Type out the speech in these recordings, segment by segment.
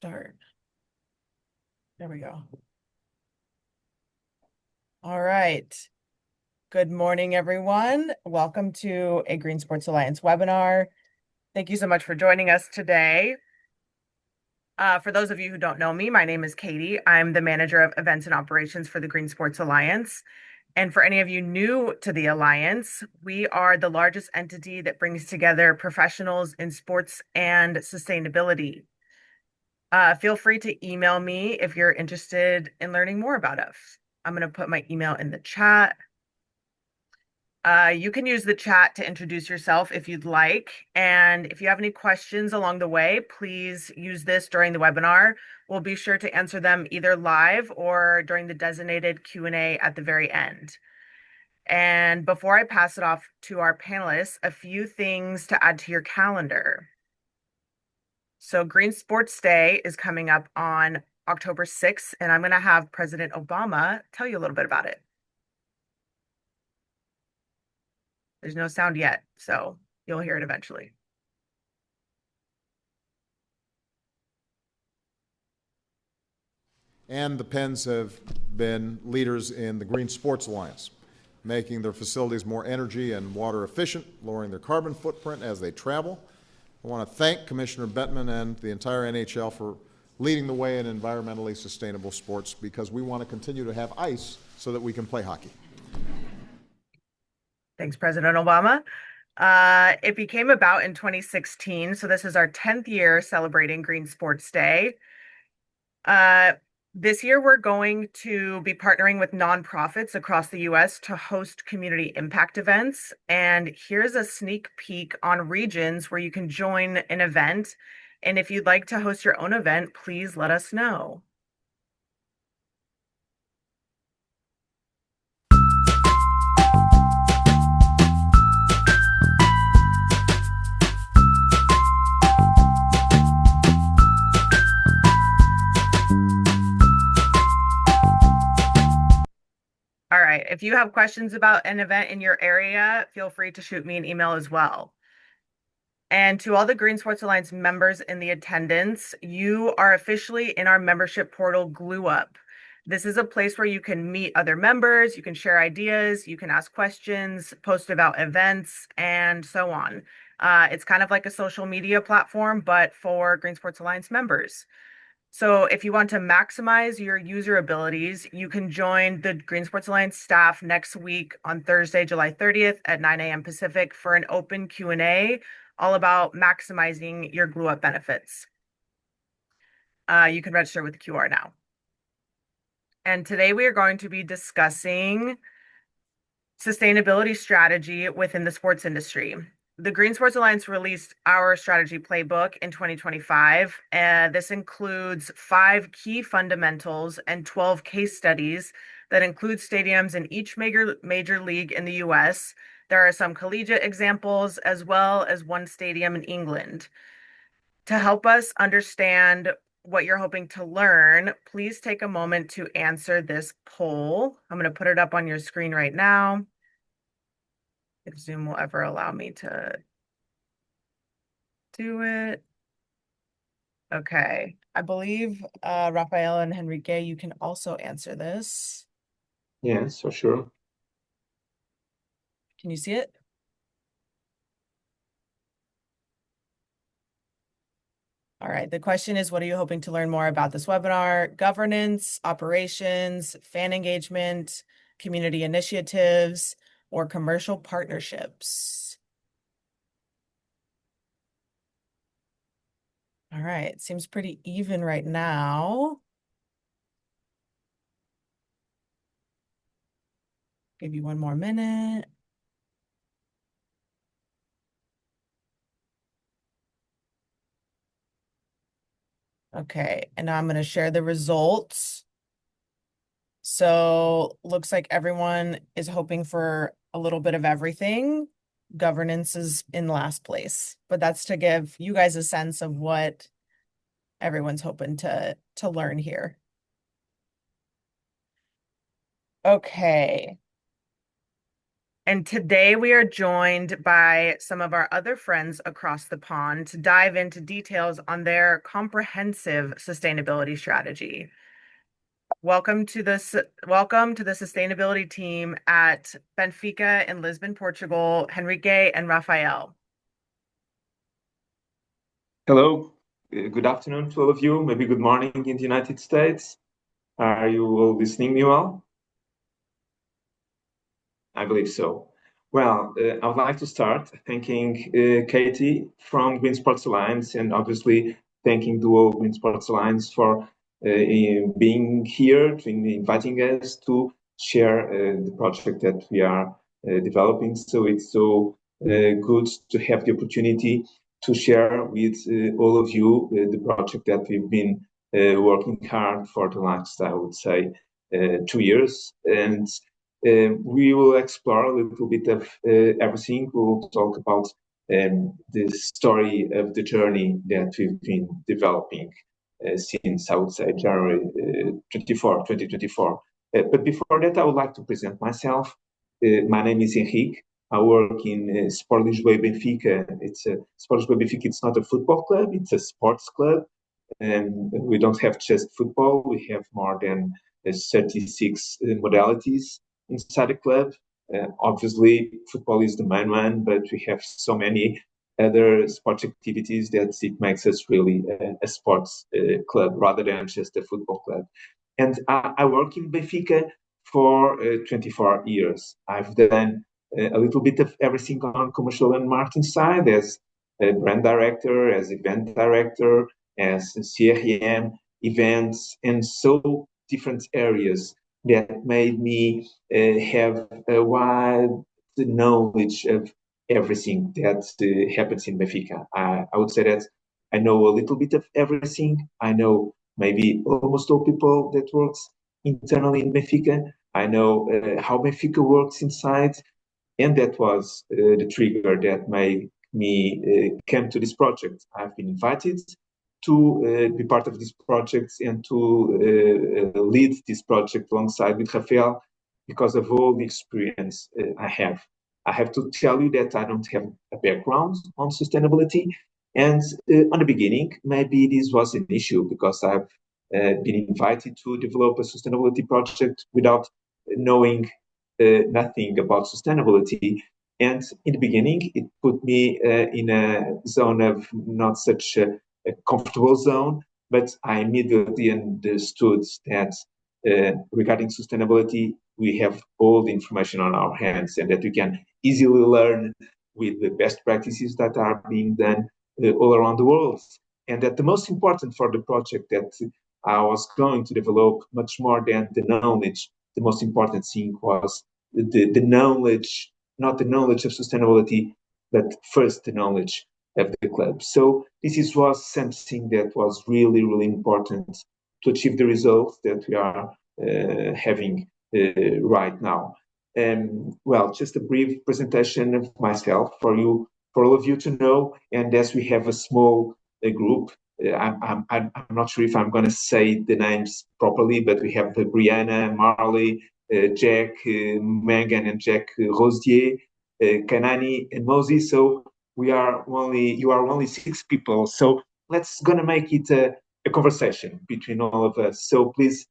Start. There we go. All right. Good morning, everyone. Welcome to a Green Sports Alliance webinar. Thank you so much for joining us today. For those of you who don't know me, my name is Katie. I'm the manager of events and operations for the Green Sports Alliance. And for any of you new to the Alliance, we are the largest entity that brings together professionals in sports and sustainability. Feel free to email me if you're interested in learning more about us. I'm going to put my email in the chat. You can use the chat to introduce yourself if you'd like. And if you have any questions along the way, please use this during the webinar. We'll be sure to answer them either live or during the designated Q&A at the very end. And before I pass it off to our panelists, a few things to add to your calendar. So Green Sports Day is coming up on October 6th, and I'm going to have President Obama tell you a little bit about it. There's no sound yet, so you'll hear it eventually. And the Penns have been leaders in the Green Sports Alliance, making their facilities more energy and water efficient, lowering their carbon footprint as they travel. I want to thank Commissioner Bettman and the entire NHL for leading the way in environmentally sustainable sports, because we want to continue to have ice so that we can play hockey. Thanks, President Obama. It became about in 2016, so this is our 10th year celebrating Green Sports Day. This year, we're going to be partnering with nonprofits across the US to host community impact events. And here's a sneak peek on regions where you can join an event. And if you'd like to host your own event, please let us know. All right. If you have questions about an event in your area, feel free to shoot me an email as well. And to all the Green Sports Alliance members in the attendance, you are officially in our membership portal, Glue Up. This is a place where you can meet other members, you can share ideas, you can ask questions, post about events, and so on. It's kind of like a social media platform, but for Green Sports Alliance members. So if you want to maximize your user abilities, you can join the Green Sports Alliance staff next week on Thursday, July 30th at 9 a.m. Pacific for an open Q&A all about maximizing your Glue Up benefits. You can register with the QR now. And today we are going to be discussing sustainability strategy within the sports industry. The Green Sports Alliance released our strategy playbook in 2025. This includes 5 key fundamentals and 12 case studies that include stadiums in each major league in the US. There are some collegiate examples as well as one stadium in England. To help us understand what you're hoping to learn, please take a moment to answer this poll. I'm going to put it up on your screen right now, if Zoom will ever allow me to do it. Okay. I believe Rafael and Henrique, you can also answer this. Yes, for sure. Can you see it? All right. The question is, what are you hoping to learn more about this webinar? Governance, operations, fan engagement, community initiatives, or commercial partnerships? All right. Seems pretty even right now. Give you one more minute. Okay, and now I'm going to share the results. So looks like everyone is hoping for a little bit of everything. Governance is in last place, but that's to give you guys a sense of what everyone's hoping to learn here. Okay. And today we are joined by some of our other friends across the pond to dive into details on their comprehensive sustainability strategy. Welcome to the sustainability team at Benfica in Lisbon, Portugal, Henrique and Rafael. Hello, good afternoon to all of you. Maybe good morning in the United States. Are you all listening me well? I believe so. Well, I would like to start thanking Katie from Green Sports Alliance and obviously thanking the whole Green Sports Alliance for being here, inviting us to share the project that we are developing. So it's so good to have the opportunity to share with all of you the project that we've been working hard for the last, I would say, 2 years. And we will explore a little bit of everything. We'll talk about the story of the journey that we've been developing since, I would say, January 2024. But before that, I would like to present myself. My name is Henrique. I work in Sport Lisboa Benfica. Sport Lisboa Benfica. It's not a football club; it's a sports club, and we don't have just football. We have more than 36 modalities inside the club. Obviously, football is the main one, but we have so many other sports activities that it makes us really a sports club rather than just a football club. And I work in Benfica for 24 years. I've done a little bit of everything on commercial and marketing side as a brand director, as event director, as CRM, events, and so different areas that made me have a wide knowledge of everything that happens in Benfica. I would say that I know a little bit of everything. I know maybe almost all people that works internally in Benfica. I know how Benfica works inside, and that was the trigger that made me come to this project. I've been invited to be part of this project and to lead this project alongside with Rafael because of all the experience I have. I have to tell you that I don't have a background on sustainability. And on the beginning, maybe this was an issue because I've been invited to develop a sustainability project without knowing nothing about sustainability. And in the beginning, it put me in a zone of not such a comfortable zone, but I immediately understood that regarding sustainability, we have all the information on our hands and that we can easily learn with the best practices that are being done all around the world. And that the most important for the project that I was going to develop much more than the knowledge, the most important thing was the knowledge, not the knowledge of sustainability, but first the knowledge of the club. So was something that was really, really important to achieve the results that we are having right now. Well, just a brief presentation of myself for you, for all of you to know. And as we have a small group, I'm not sure if I'm going to say the names properly, but we have Brianna, Marley, Jack, Megan, and Jack Rosier, Kanani, and Moses. So you are only 6 people. So let's gonna make it a conversation between all of us. So please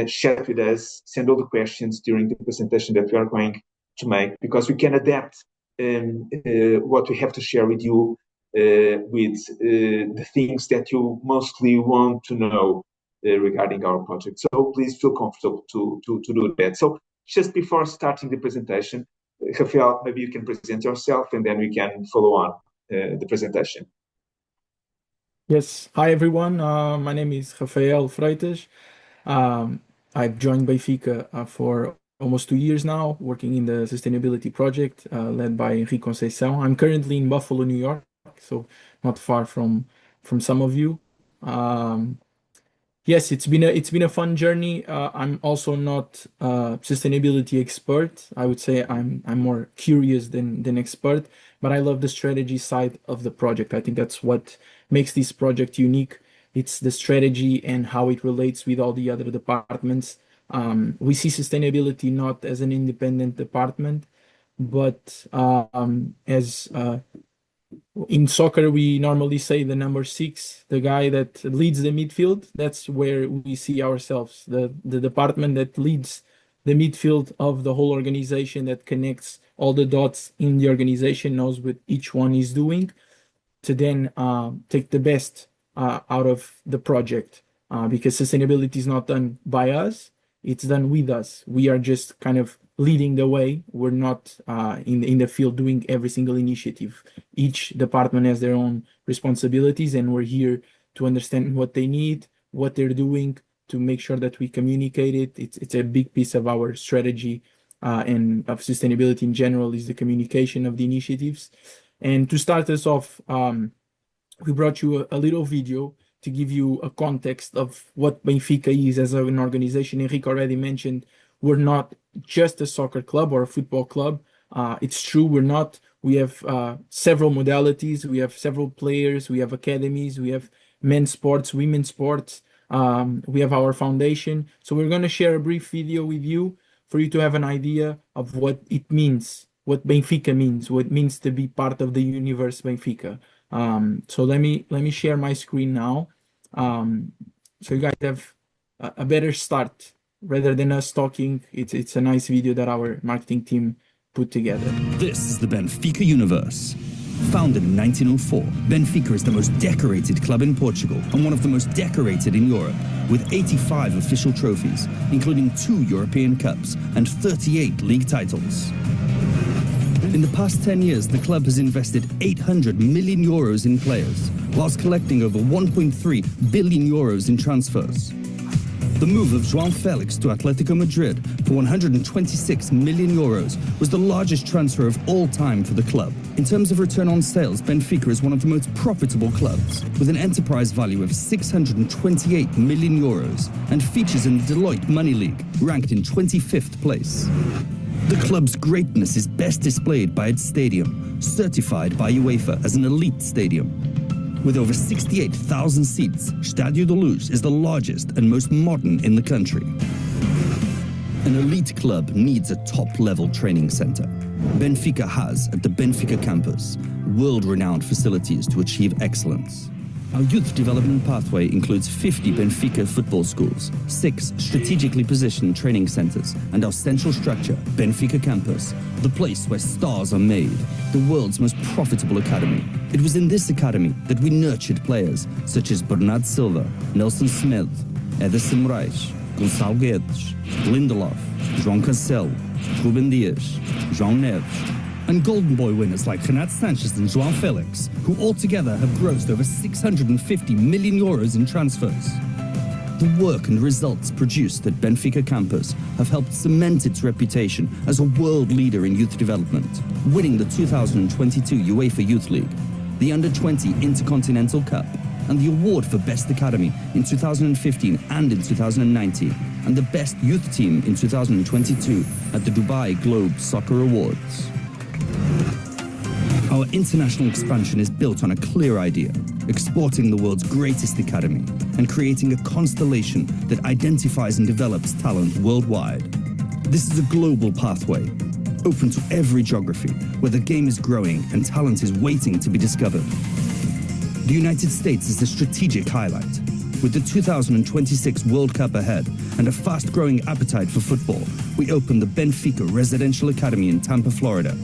chat with us, send all the questions during the presentation that we are going to make, because we can adapt what we have to share with you with the things that you mostly want to know regarding our project. So please feel comfortable to do that. So just before starting the presentation, Rafael, maybe you can present yourself and then we can follow on the presentation. Yes. Hi, everyone. My name is Rafael Freitas. Um, I've joined Benfica for almost 2 years now, working in the sustainability project led by Henrique Conceição. I'm currently in Buffalo, New York, so not far from some of you. Um, Yes, it's been a fun journey. I'm also not a sustainability expert. I would say I'm more curious than expert, but I love the strategy side of the project. I think that's what makes this project unique. It's the strategy and how it relates with all the other departments. We see sustainability not as an independent department, but as in soccer, we normally say the number six, the guy that leads the midfield. That's where we see ourselves, the department that leads the midfield of the whole organization, that connects all the dots in the organization, knows what each one is doing, to then take the best out of the project. Because sustainability is not done by us, it's done with us. We are just kind of leading the way. We're not in the field doing every single initiative. Each department has their own responsibilities, and we're here to understand what they need, what they're doing, to make sure that we communicate it. It's a big piece of our strategy and of sustainability in general, is the communication of the initiatives. And to start us off, we brought you a little video to give you a context of what Benfica is as an organization. Enrique already mentioned we're not just a soccer club or a football club. It's true, we're not. We have several modalities, we have several players, we have academies, we have men's sports, women's sports, we have our foundation. So we're going to share a brief video with you for you to have an idea of what it means, what Benfica means, what it means to be part of the universe Benfica. So let me share my screen now. So you guys have a better start rather than us talking. It's a nice video that our marketing team put together. This is the Benfica universe. Founded in 1904, Benfica is the most decorated club in Portugal and one of the most decorated in Europe, with 85 official trophies, including 2 European Cups and 38 league titles. In the past 10 years, the club has invested 800 million euros in players, whilst collecting over 1.3 billion euros in transfers. The move of João Felix to Atletico Madrid for 126 million euros was the largest transfer of all time for the club. In terms of return on sales, Benfica is one of the most profitable clubs, with an enterprise value of 628 million euros and features in the Deloitte Money League, ranked in 25th place. The club's greatness is best displayed by its stadium, certified by UEFA as an elite stadium. With over 68,000 seats, Estádio da Luz is the largest and most modern in the country. An elite club needs a top-level training center. Benfica has, at the Benfica campus, world-renowned facilities to achieve excellence. Our youth development pathway includes 50 Benfica football schools, 6 strategically positioned training centers, and our central structure, Benfica Campus, the place where stars are made, the world's most profitable academy. It was in this academy that we nurtured players such as Bernardo Silva, Nelson Semedo, Ederson Moraes, Gonçalo Guedes, Lindelof, João Cancelo, Rubem Dias, João Neves, and Golden Boy winners like Renato Sanchez and João Felix, who altogether have grossed over 650 million euros in transfers. The work and results produced at Benfica Campus have helped cement its reputation as a world leader in youth development, winning the 2022 UEFA Youth League, the Under-20 Intercontinental Cup, and the award for Best Academy in 2015 and in 2019, and the Best Youth Team in 2022 at the Dubai Globe Soccer Awards. Our international expansion is built on a clear idea: exporting the world's greatest academy and creating a constellation that identifies and develops talent worldwide. This is a global pathway, open to every geography, where the game is growing and talent is waiting to be discovered. The United States is the strategic highlight. With the 2026 World Cup ahead and a fast-growing appetite for football, we opened the Benfica Residential Academy in Tampa, Florida.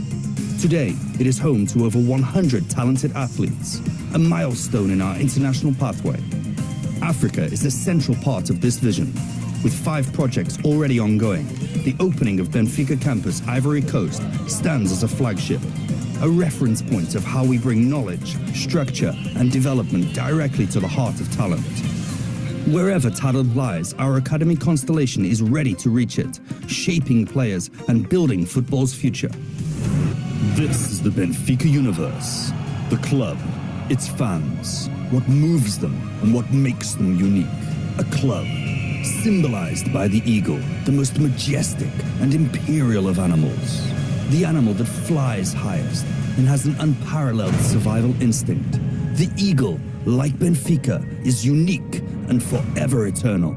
Today, it is home to over 100 talented athletes, a milestone in our international pathway. Africa is a central part of this vision. With 5 projects already ongoing, the opening of Benfica Campus Ivory Coast stands as a flagship, a reference point of how we bring knowledge, structure, and development directly to the heart of talent. Wherever talent lies, our academy constellation is ready to reach it, shaping players and building football's future. This is the Benfica universe. The club, its fans, what moves them and what makes them unique. A club symbolized by the eagle, the most majestic and imperial of animals. The animal that flies highest and has an unparalleled survival instinct. The eagle, like Benfica, is unique and forever eternal.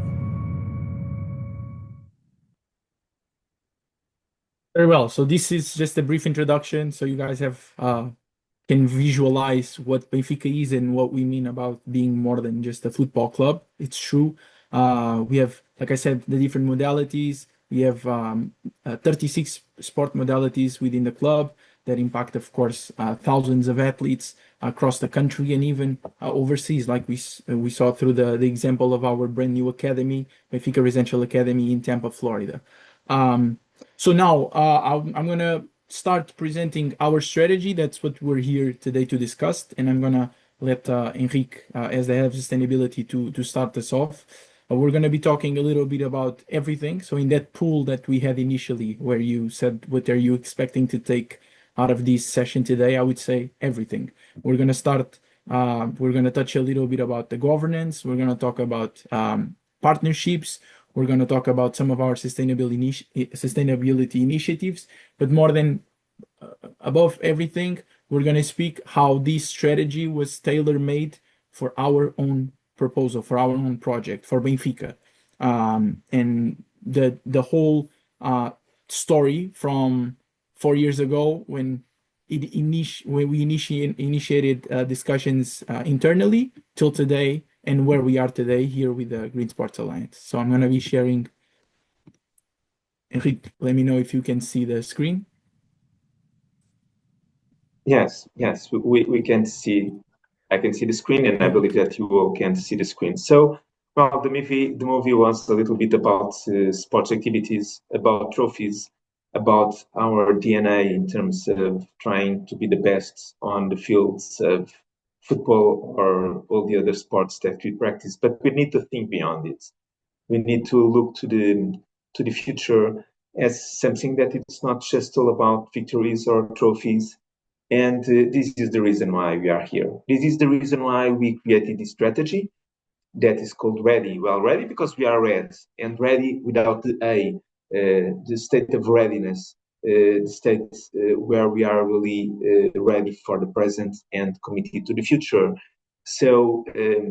Very well. So this is just a brief introduction, so you guys have can visualize what Benfica is and what we mean about being more than just a football club. It's true. We have, like I said, the different modalities. We have 36 sport modalities within the club that impact, of course, thousands of athletes across the country and even overseas, like we saw through the example of our brand new academy, Benfica Residential Academy in Tampa, Florida. So now I'm gonna start presenting our strategy. That's what we're here today to discuss, and I'm gonna let Enrique, as the head of sustainability, to start us off. We're gonna be talking a little bit about everything. So in that pool that we had initially, where you said what are you expecting to take out of this session today, I would say everything. We're gonna start. We're gonna touch a little bit about the governance. We're gonna talk about partnerships. We're going to talk about some of our sustainability initiatives, but more than above everything, we're going to speak how this strategy was tailor-made for our own proposal, for our own project, for Benfica. And the whole story from 4 years ago when we initiated discussions internally till today and where we are today here with the Green Sports Alliance. So I'm going to be sharing. Enrique, let me know if you can see the screen. Yes, we can see. I can see the screen, and I believe that you all can see the screen. So, well, the movie was a little bit about sports activities, about trophies, about our DNA in terms of trying to be the best on the fields of football or all the other sports that we practice. But we need to think beyond it. We need to look to the future as something that it's not just all about victories or trophies. And this is the reason why we are here. This is the reason why we created this strategy that is called Redy. Well, ready because we are red, and ready without the A, the state of readiness, the state where we are really ready for the present and committed to the future. So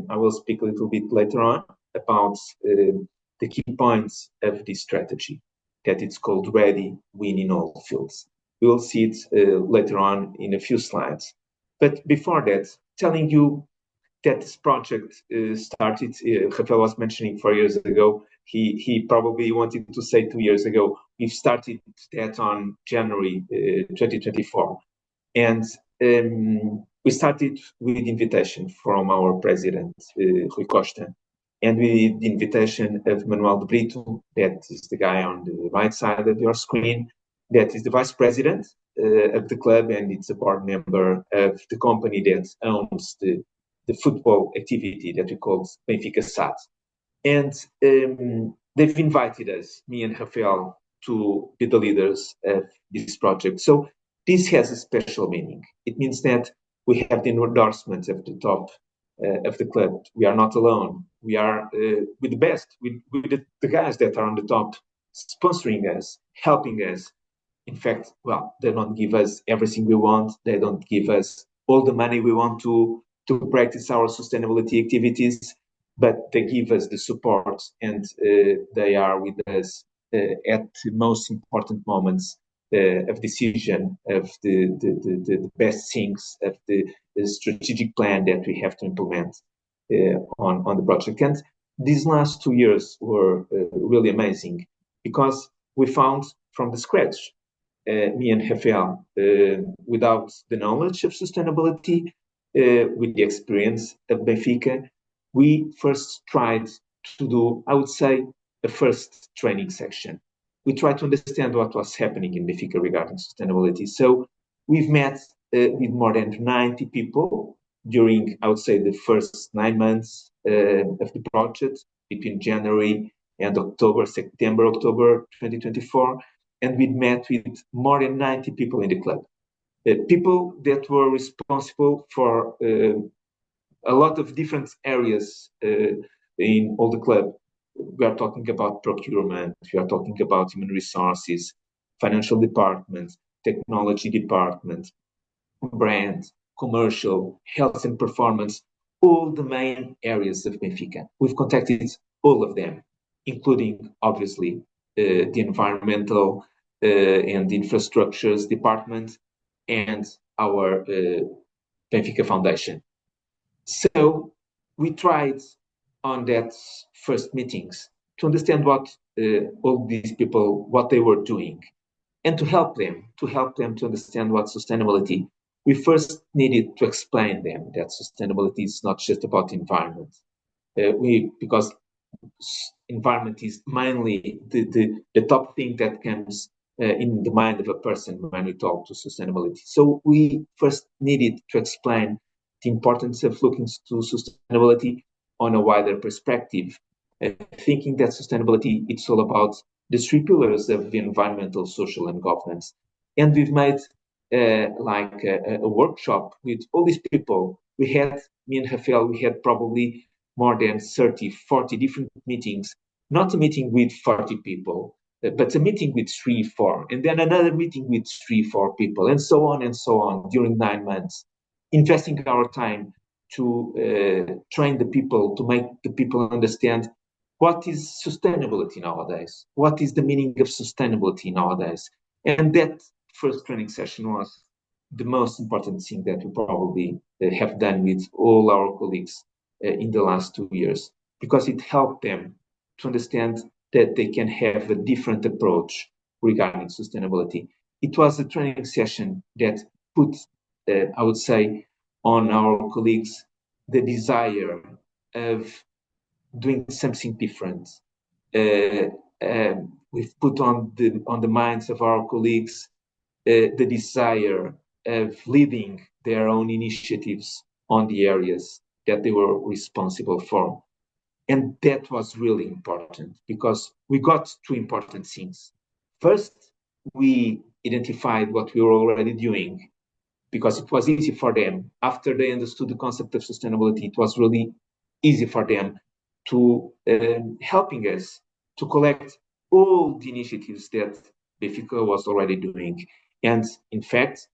I will speak a little bit later on about the key points of this strategy, that it's called Redy, win in all fields. We will see it later on in a few slides. But before that, telling you that this project started, Rafael was mentioning 4 years ago. He probably wanted to say 2 years ago. We started that on January 2024. And we started with invitation from our president, Rui Costa, and with the invitation of Manuel de Brito, that is the guy on the right side of your screen, that is the vice president of the club, and it's a board member of the company that owns the football activity that we call Benfica SAD. And they've invited us, me and Rafael, to be the leaders of this project. So this has a special meaning. It means that we have the endorsement of the top of the club. We are not alone. We are with the best, with the guys that are on the top, sponsoring us, helping us. In fact, well, they don't give us everything we want. They don't give us all the money we want to practice our sustainability activities, but they give us the support, and they are with us at the most important moments of decision, of the best things, of the strategic plan that we have to implement on the project. And these last 2 years were really amazing because we found from the scratch, me and Rafael, without the knowledge of sustainability, with the experience of Benfica, we first tried to do, I would say, a first training section. We tried to understand what was happening in Benfica regarding sustainability. So we've met with more than 90 people during, I would say, the first 9 months of the project between January and September, October 2024. And we met with more than 90 people in the club. People that were responsible for a lot of different areas in all the club. We are talking about procurement, we are talking about human resources, financial department, technology department, brand, commercial, health and performance, all the main areas of Benfica. We've contacted all of them, including, obviously, the environmental and infrastructures department and our Benfica Foundation. So we tried on that first meetings to understand what all these people, what they were doing, and to help them to understand what sustainability. We first needed to explain them that sustainability is not just about environment. Because environment is mainly the top thing that comes in the mind of a person when we talk to sustainability. So we first needed to explain the importance of looking to sustainability on a wider perspective, thinking that sustainability it's all about the three pillars of environmental, social, and governance. And we've made like a workshop with all these people. We had, me and Rafael, we had probably more than 30, 40 different meetings, not a meeting with 40 people, but a meeting with 3, 4, and then another meeting with 3, 4 people, and so on during 9 months, investing our time to train the people, to make the people understand what is sustainability nowadays, what is the meaning of sustainability nowadays. And that first training session was the most important thing that we probably have done with all our colleagues in the last 2 years, because it helped them to understand that they can have a different approach regarding sustainability. It was a training session that put, I would say, on our colleagues the desire of doing something different. We've put on the minds of our colleagues the desire of leading their own initiatives on the areas that they were responsible for. And that was really important because we got two important things. First, we identified what we were already doing because it was easy for them. After they understood the concept of sustainability, it was really easy for them to helping us to collect all the initiatives that Benfica was already doing. And in fact,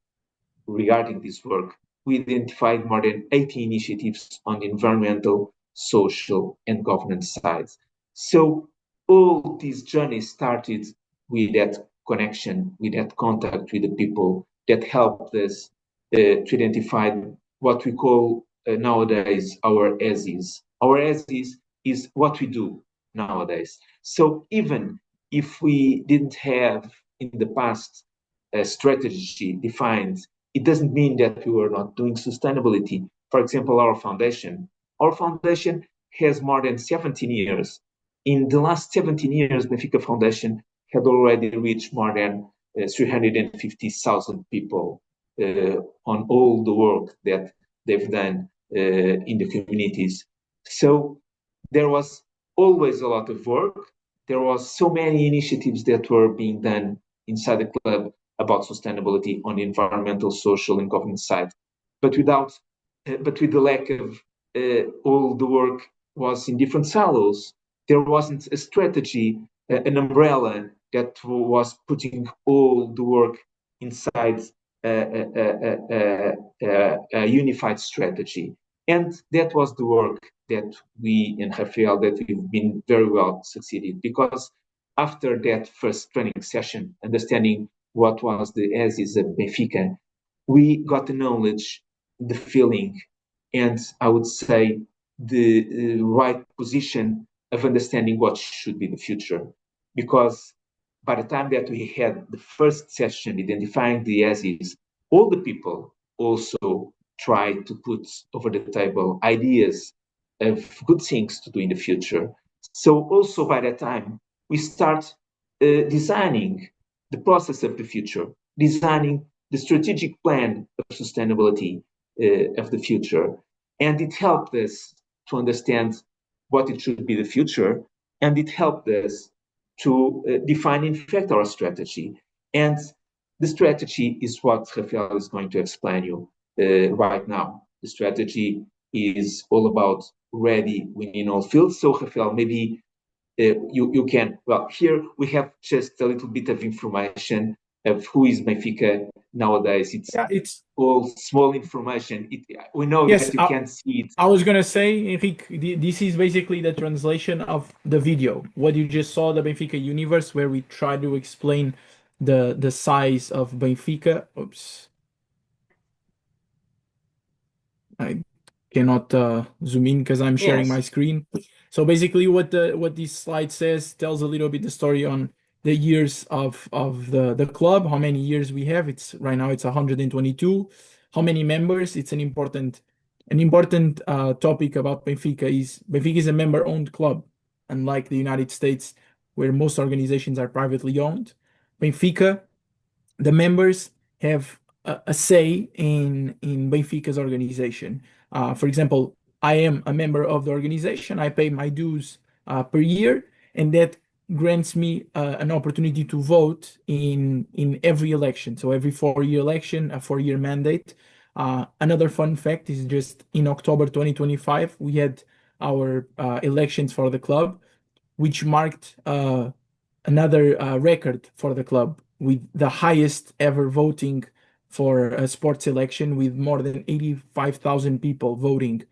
regarding this work, we identified more than 80 initiatives on the environmental, social, and governance sides. So all this journey started with that connection, with that contact with the people that helped us to identify what we call nowadays our ASIS. Our ASIS is what we do nowadays. So even if we didn't have in the past a strategy defined, it doesn't mean that we were not doing sustainability. For example, our foundation has more than 17 years. In the last 17 years, Benfica Foundation had already reached more than 350,000 people on all the work that they've done in the communities. So there was always a lot of work. There was so many initiatives that were being done inside the club about sustainability on the environmental, social, and governance side, but with the lack of all the work was in different silos. There wasn't a strategy, an umbrella that was putting all the work inside a unified strategy. And that was the work that we and Rafael, that we've been very well succeeded, because after that first training session, understanding what was the ASIS of Benfica, we got the knowledge, the feeling, and I would say the right position of understanding what should be the future. Because by the time that we had the first session identifying the ASIS, all the people also tried to put over the table ideas of good things to do in the future. So also by that time, we start designing the process of the future, designing the strategic plan of sustainability of the future. And it helped us to understand what it should be the future. And it helped us to define, in fact, our strategy. And the strategy is what Rafael is going to explain you right now. The strategy is all about Redy winning all fields. So Rafael, maybe you can, well, here we have just a little bit of information of who is Benfica nowadays. It's all small information. We know Yes, that you can't see it. I was gonna say, Enrique, this is basically the translation of the video. What you just saw, the Benfica universe, where we try to explain the size of Benfica. Oops, I cannot zoom in because I'm sharing my Yes. screen. So basically, what this slide says tells a little bit the story on the years of the club, how many years we have. It's right now it's 122. How many members? It's an important topic about Benfica is a member-owned club, unlike the United States, where most organizations are privately owned. Benfica, the members have a say in Benfica's organization. For example, I am a member of the organization. I pay my dues per year, and that grants me an opportunity to vote in every election. So every 4-year election, a 4-year mandate. Another fun fact is just in October 2025, we had our elections for the club, which marked another record for the club with the highest ever voting for a sports election, with more than 85,000 people voting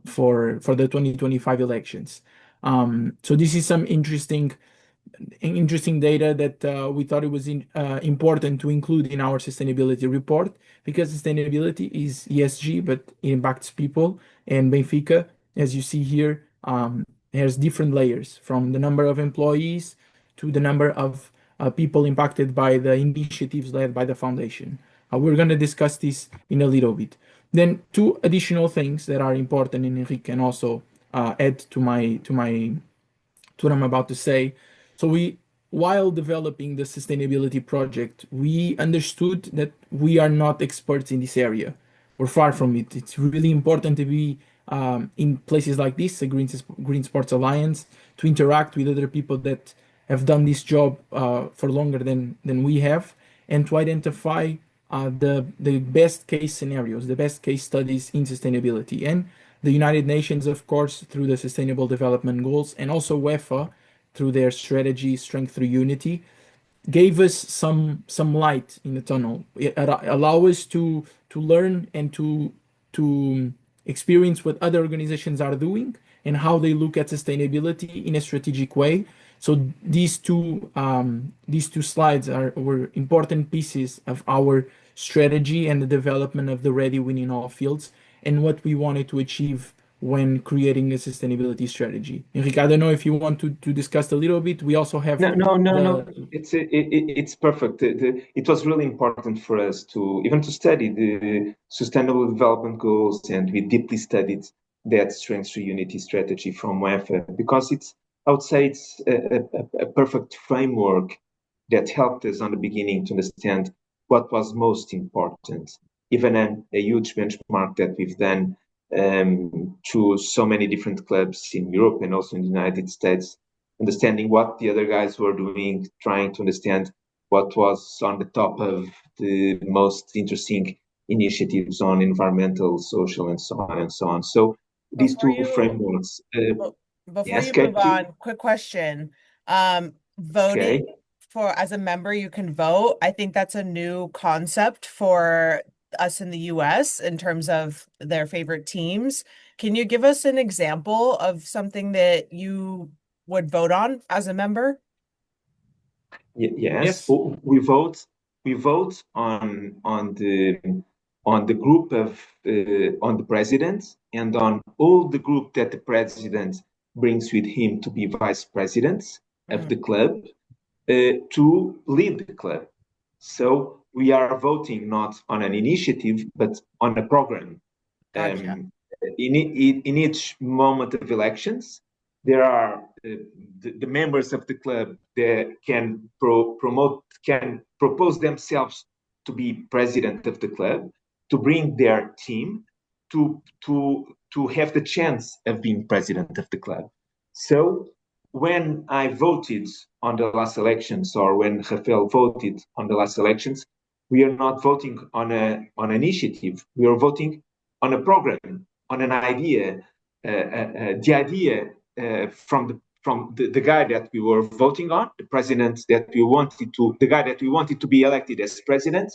for the 2025 elections. So this is some interesting data that we thought it was important to include in our sustainability report, because sustainability is ESG, but it impacts people. And Benfica, as you see here, has different layers, from the number of employees to the number of people impacted by the initiatives led by the foundation. We're going to discuss this in a little bit. Then two additional things that are important, and Enrique can also add to what I'm about to say. So while developing the sustainability project, we understood that we are not experts in this area. We're far from it. It's really important to be in places like this, the Green Sports Alliance, to interact with other people that have done this job for longer than we have, and to identify the best case scenarios, the best case studies in sustainability. And the United Nations, of course, through the Sustainable Development Goals, and also UEFA through their strategy Strength Through Unity, gave us some light in the tunnel. It allow us to learn and to experience what other organizations are doing and how they look at sustainability in a strategic way. So these two slides were important pieces of our strategy and the development of the Redy Win in All Fields, and what we wanted to achieve when creating a sustainability strategy. Enrique, I don't know if you want to discuss a little bit. We also have No. the It's perfect. It was really important for us to even to study the Sustainable Development Goals, and we deeply studied that Strength Through Unity strategy from UEFA, because I would say it's a perfect framework that helped us on the beginning to understand what was most important, even a huge benchmark that we've done to so many different clubs in Europe and also in the United States, understanding what the other guys were doing, trying to understand what was on the top of the most interesting initiatives on environmental, social, and so on and so on. So these Before two you frameworks. before Yes, you move Katie? on, quick question. Okay. Voting for as a member, you can vote. I think that's a new concept for us in the US in terms of their favorite teams. Can you give us an example of something that you would vote on as a member? Yes, yes. we vote on the group of on the president, and on all the group that the president brings with him to be vice presidents of the Mm, club, to lead the club. So we are voting not on an initiative but on a program. gotcha. In each moment of elections, there are the members of the club that can can propose themselves to be president of the club, to bring their team to have the chance of being president of the club. So when I voted on the last elections, or when Rafael voted on the last elections, we are not voting on an initiative. We are voting on a program, on an idea. The idea from the guy that we were voting on, the president that we wanted to, the guy that we wanted to be elected as president,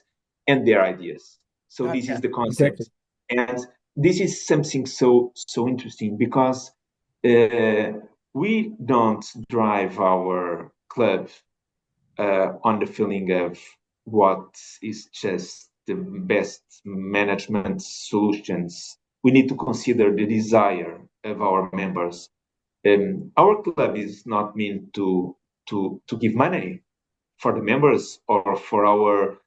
and their ideas. So this is Gotcha. the Exactly. concept, and this is something so interesting, because uh, we don't drive our club on the feeling of what is just the best management solutions. We need to consider the desire of our members. Our club is not meant to give money for the members or for our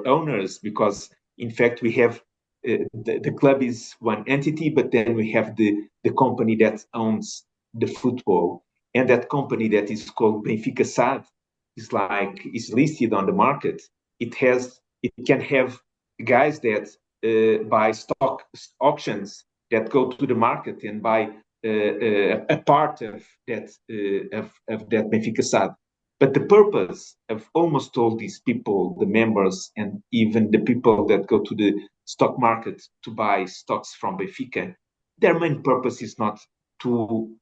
owners, because in fact we have the club is one entity, but then we have the company that owns the football, and that company that is called Benfica SAD is listed on the market. It can have guys that buy stock auctions that go to the market and buy a part of that Benfica SAD. But the purpose of almost all these people, the members, and even the people that go to the stock market to buy stocks from Benfica, their main purpose is not to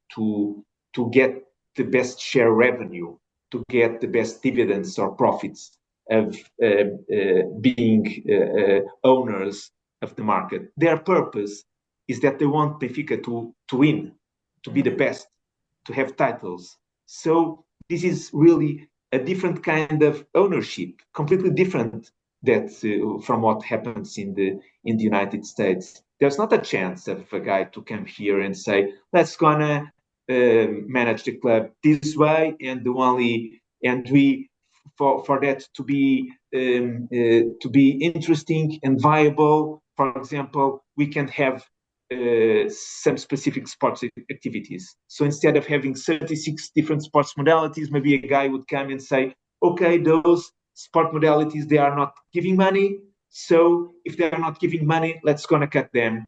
get the best share revenue, to get the best dividends or profits of being owners of the market. Their purpose is that they want Benfica to win, to be the best, to have titles. So this is really a different kind of ownership, completely different that from what happens in the United States. There's not a chance of a guy to come here and say, let's gonna manage the club this way, and the only and we for that to be interesting and viable. For example, we can have some specific sports activities. So instead of having 36 different sports modalities, maybe a guy would come and say, okay, those sport modalities, they are not giving money. So if they are not giving money, let's gonna cut them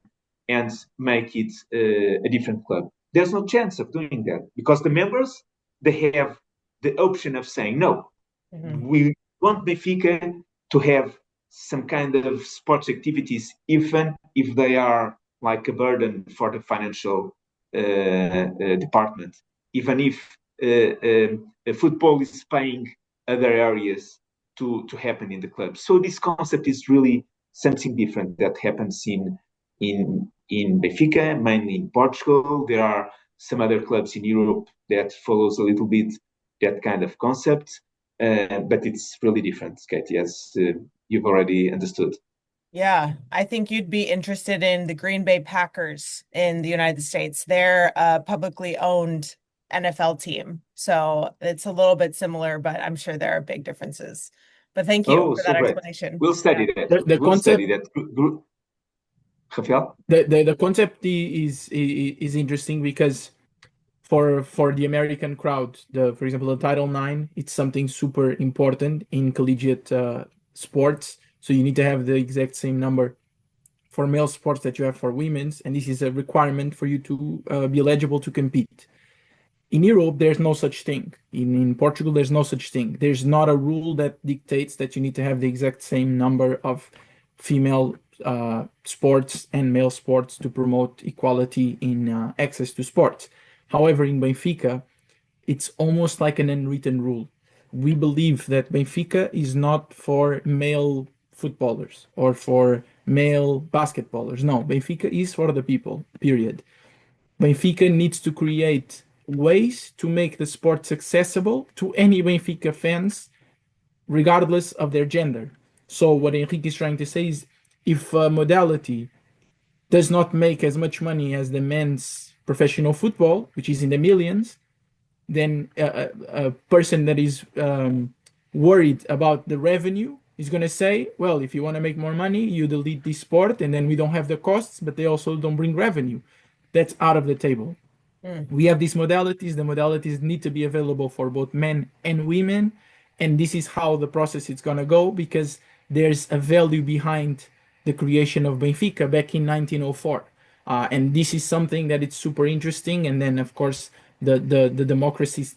and make it a different club. There's no chance of doing that because the members, they have the option of saying, no, we want Benfica to have some kind of sports activities, even if they are like a burden for the financial department, even if football is paying other areas to happen in the club. So this concept is really something different that happens in Benfica, mainly in Portugal. There are some other clubs in Europe that follows a little bit that kind of concept, but it's really different, Katie, as you've already understood. Yeah, I think you'd be interested in the Green Bay Packers in the United States. They're a publicly owned NFL team. So it's a little bit similar, but I'm sure there are big differences. But thank you Oh, for so that great. explanation. We'll Yeah. study that. The We'll concept study that. Rafael? the concept is interesting because for the American crowd, for example, the Title IX, it's something super important in collegiate sports. So you need to have the exact same number for male sports that you have for women's, and this is a requirement for you to be eligible to compete. In Europe, there's no such thing. In Portugal, there's no such thing. There's not a rule that dictates that you need to have the exact same number of female sports and male sports to promote equality in access to sports. However, in Benfica, it's almost like an unwritten rule. We believe that Benfica is not for male footballers or for male basketballers. No, Benfica is for the people, period. Benfica needs to create ways to make the sports accessible to any Benfica fans, regardless of their gender. So, what Enrique is trying to say is if a modality does not make as much money as the men's professional football, which is in the millions, then a person that is worried about the revenue is going to say, well, if you want to make more money, you delete this sport, and then we don't have the costs, but they also don't bring revenue. That's out of the table. We have these modalities. The modalities need to be available for both men and women. And this is how the process is going to go because there's a value behind the creation of Benfica back in 1904. And this is something that it's super interesting. And then, of course, the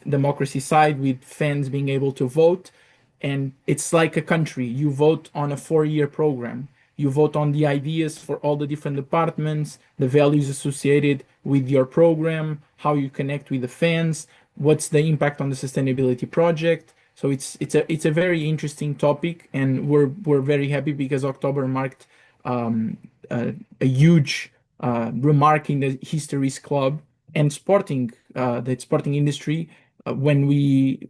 democracy side with fans being able to vote. And it's like a country. You vote on a 4-year program. You vote on the ideas for all the different departments, the values associated with your program, how you connect with the fans, what's the impact on the sustainability project. So it's a very interesting topic, and we're very happy because October marked a huge remark in the Histories Club and the sporting industry when we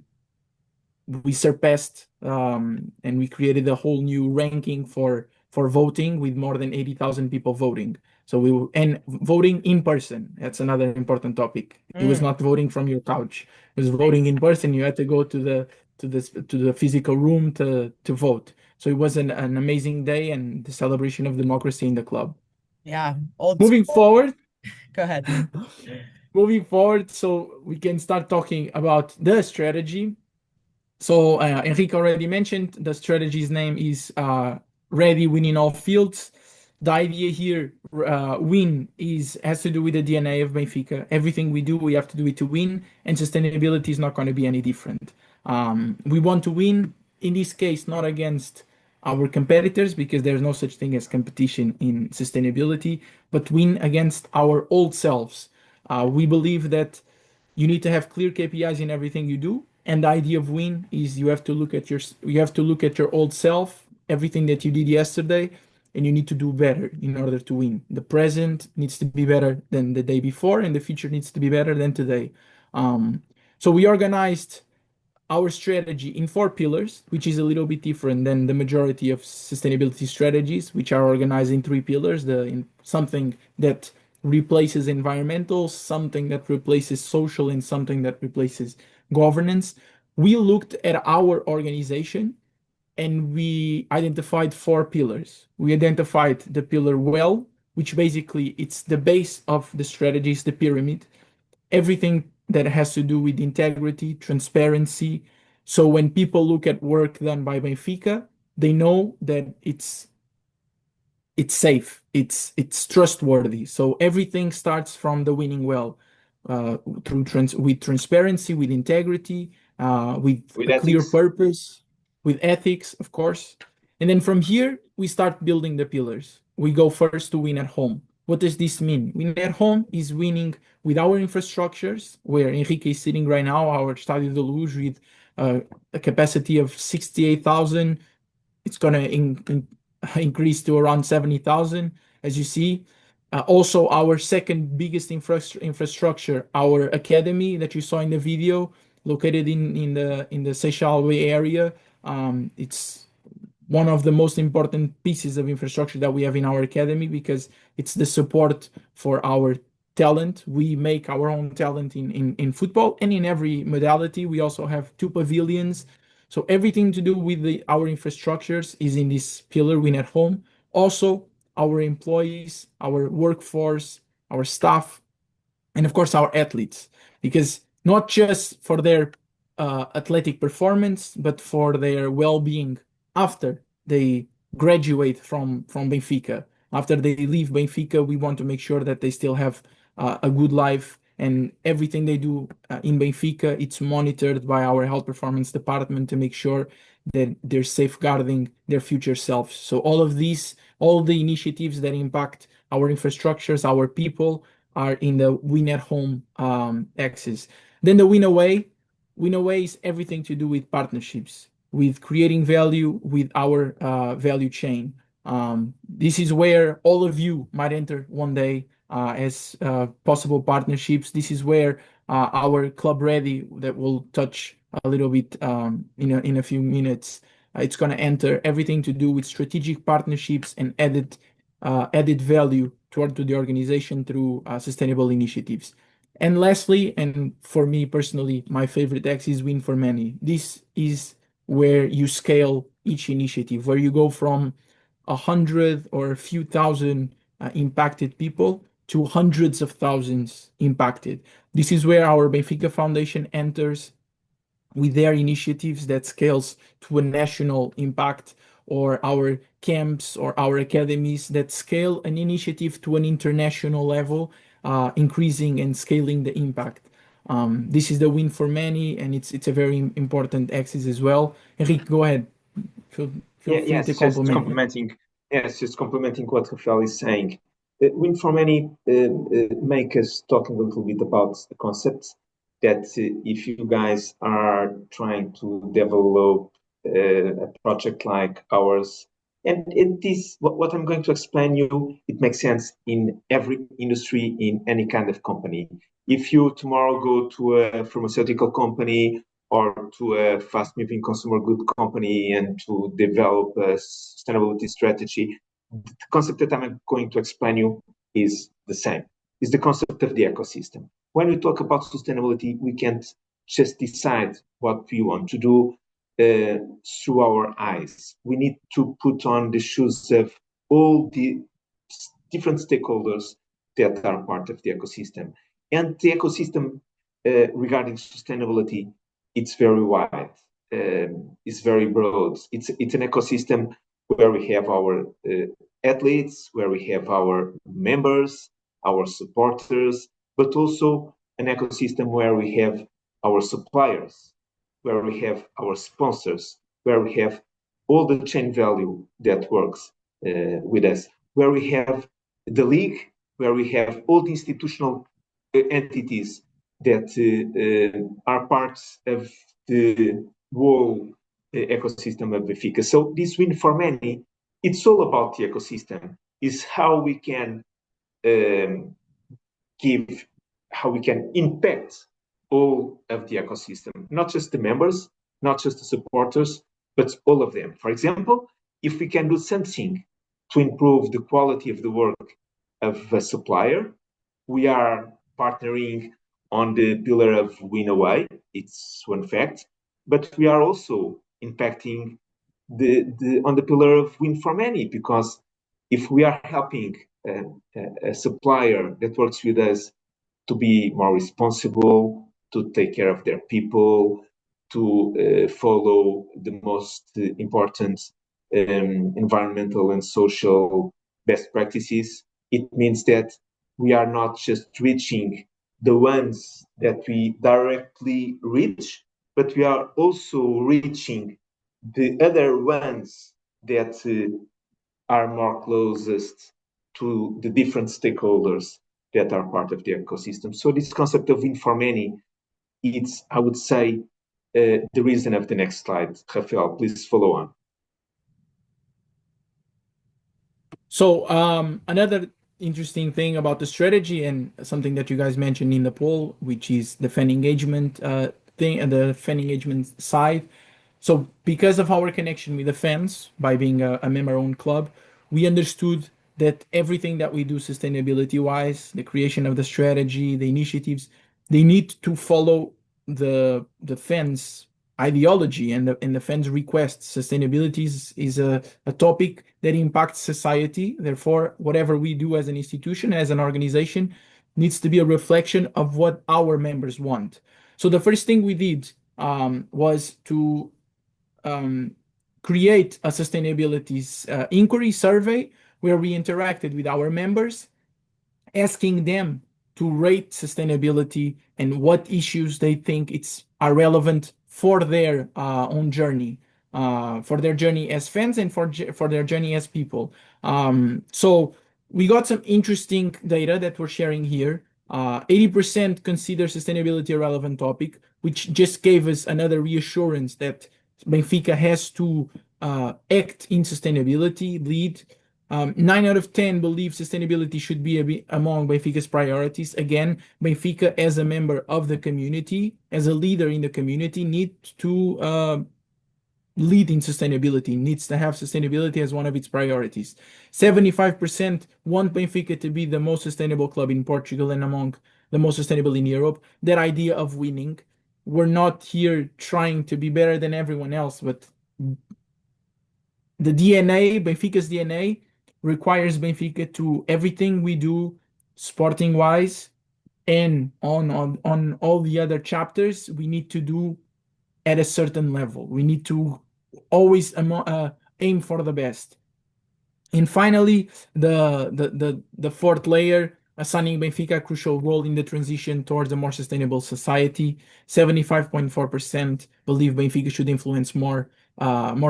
we surpassed and we created a whole new ranking for voting with more than 80,000 people voting. So and voting in person. That's another important topic. It was not voting from your couch. It was voting in person. You had to go to the physical room to vote. So it was an amazing day and the celebration of democracy in the club. Yeah, old Moving school. forward, Go ahead. so we can start talking about the strategy. So Enrique already mentioned the strategy's name is Redy winning all fields. The idea here, win, has to do with the DNA of Benfica. Everything we do, we have to do it to win, and sustainability is not going to be any different. We want to win, in this case, not against our competitors, because there's no such thing as competition in sustainability, but win against our old selves. We believe that you need to have clear KPIs in everything you do. And the idea of win is you have to look at your old self, everything that you did yesterday, and you need to do better in order to win. The present needs to be better than the day before, and the future needs to be better than today. So we organized our strategy in four pillars, which is a little bit different than the majority of sustainability strategies, which are organized in three pillars: something that replaces environmental, something that replaces social, and something that replaces governance. We looked at our organization and we identified four pillars. We identified the pillar well, which basically it's the base of the strategy, is the pyramid, everything that has to do with integrity, transparency. So when people look at work done by Benfica, they know that it's safe, it's trustworthy. So everything starts from the winning well, with transparency, with integrity, with With a clear ethics. purpose, with ethics, of course. And then from here, we start building the pillars. We go first to win at home. What does this mean? Winning at home is winning with our infrastructures, where Enrique is sitting right now, our Stadio de Luz, with a capacity of 68,000. It's going to increase to around 70,000, as you see. Also, our second biggest infrastructure, our academy that you saw in the video, located in the Seychelles Way area. It's one of the most important pieces of infrastructure that we have in our academy, because it's the support for our talent. We make our own talent in football and in every modality. We also have two pavilions. So everything to do with our infrastructures is in this pillar, win at home. Also, our employees, our workforce, our staff, and of course our athletes, because not just for their athletic performance, but for their well-being after they graduate from Benfica. After they leave Benfica, we want to make sure that they still have a good life, and everything they do in Benfica, it's monitored by our health performance department to make sure that they're safeguarding their future selves. So all the initiatives that impact our infrastructures, our people, are in the win at home axis. Then the win away. Win away is everything to do with partnerships, with creating value with our value chain. This is where all of you might enter one day as possible partnerships. This is where our club Redy, that will touch a little bit in a few minutes, it's going to enter everything to do with strategic partnerships and added value to the organization through sustainable initiatives. And lastly, and for me personally, my favorite X is win for many. This is where you scale each initiative, where you go from 100 or a few thousand impacted people to hundreds of thousands impacted. This is where our Benfica Foundation enters with their initiatives that scales to a national impact, or our camps or our academies that scale an initiative to an international level, increasing and scaling the impact. This is the win for many, and it's a very important axis as well. Enrique, go ahead. Feel, feel Yeah, free to yes, just compliment me. complementing. Yes, just complementing what Rafael is saying. Win for many make us talking a little bit about the concept that if you guys are trying to develop a project like ours, and this what I'm going to explain you, it makes sense in every industry, in any kind of company. If you tomorrow go to a pharmaceutical company or to a fast-moving consumer good company and to develop a sustainability strategy. The concept that I'm going to explain you is the same. It's the concept of the ecosystem. When we talk about sustainability, we can't just decide what we want to do through our eyes. We need to put on the shoes of all the different stakeholders that are part of the ecosystem. And the ecosystem regarding sustainability, it's very wide, it's very broad. It's an ecosystem where we have our athletes, where we have our members, our supporters, but also an ecosystem where we have our suppliers, where we have our sponsors, where we have all the chain value that works with us, where we have the league, where we have all the institutional entities that are parts of the whole ecosystem of Benfica. So this win for many, it's all about the ecosystem. Is how we can give, how we can impact all of the ecosystem, not just the members, not just the supporters, but all of them. For example, if we can do something to improve the quality of the work of a supplier, we are partnering on the pillar of win away. It's one fact, but we are also impacting on the pillar of win for many, because if we are helping a supplier that works with us to be more responsible, to take care of their people, to follow the most important environmental and social best practices, it means that we are not just reaching the ones that we directly reach, but we are also reaching the other ones that are more closest to the different stakeholders that are part of the ecosystem. So this concept of win for many, it's, I would say, the reason of the next slide. Rafael, please follow on. So another interesting thing about the strategy and something that you guys mentioned in the poll, which is the fan engagement thing and the fan engagement side. So because of our connection with the fans, by being a member-owned club, we understood that everything that we do sustainability-wise, the creation of the strategy, the initiatives, they need to follow the fans' ideology and the fans' requests. Sustainability is a topic that impacts society. Therefore, whatever we do as an institution, as an organization, needs to be a reflection of what our members want. So the first thing we did was to create a sustainability inquiry survey where we interacted with our members, asking them to rate sustainability and what issues they think are relevant for their own journey, for their journey as fans and for their journey as people. So we got some interesting data that we're sharing here. 80% consider sustainability a relevant topic, which just gave us another reassurance that Benfica has to act in sustainability, lead. 9 out of 10 believe sustainability should be among Benfica's priorities. Again, Benfica, as a member of the community, as a leader in the community, needs to lead in sustainability, needs to have sustainability as one of its priorities. 75% want Benfica to be the most sustainable club in Portugal and among the most sustainable in Europe. That idea of winning. We're not here trying to be better than everyone else, but the DNA, Benfica's DNA, requires Benfica to everything we do, sporting wise, and on all the other chapters, we need to do at a certain level. We need to always aim for the best. And finally, the fourth layer, assigning Benfica a crucial role in the transition towards a more sustainable society. 75.4% believe Benfica should influence more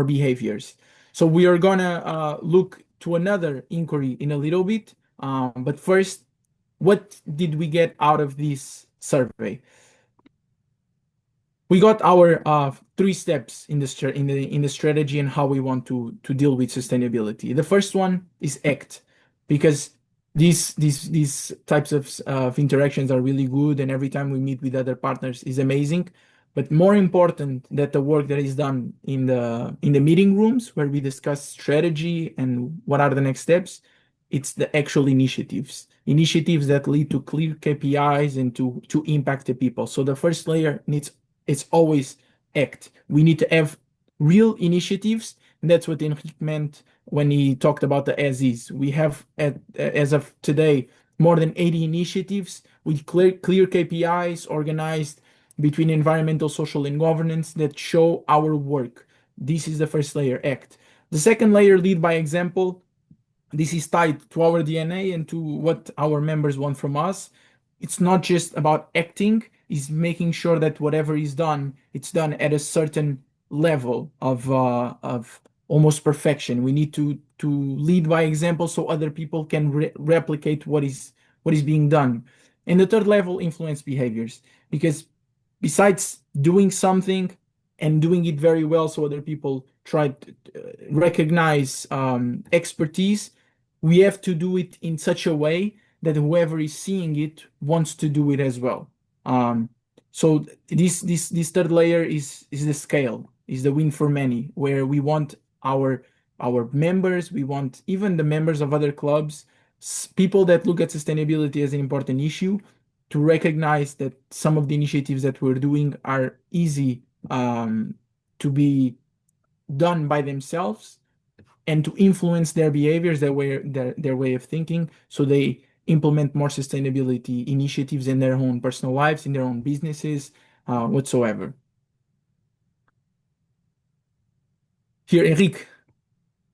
behaviors. So we are gonna look to another inquiry in a little bit. But first, what did we get out of this survey? We got our 3 steps in the strategy and how we want to deal with sustainability. The first one is act, because these types of interactions are really good, and every time we meet with other partners is amazing. But more important than the work that is done in the meeting rooms where we discuss strategy and what are the next steps, it's the actual initiatives that lead to clear KPIs and to impact the people. So the first layer needs, it's always act. We need to have real initiatives. And that's what Enrique meant when he talked about the as is. We have as of today more than 80 initiatives with clear KPIs organized between environmental, social, and governance that show our work. This is the first layer, act. The second layer, lead by example. This is tied to our DNA and to what our members want from us. It's not just about acting, it's making sure that whatever is done, it's done at a certain level of almost perfection. We need to lead by example so other people can replicate what is being done. And the third level, influence behaviors, because besides doing something and doing it very well so other people try to recognize expertise, we have to do it in such a way that whoever is seeing it wants to do it as well. So this third layer is the scale, is the win for many, where we want our members, we want even the members of other clubs, people that look at sustainability as an important issue, to recognize that some of the initiatives that we're doing are easy to be done by themselves and to influence their behaviors, their way of thinking, so they implement more sustainability initiatives in their own personal lives, in their own businesses, whatsoever. Here, Enrique,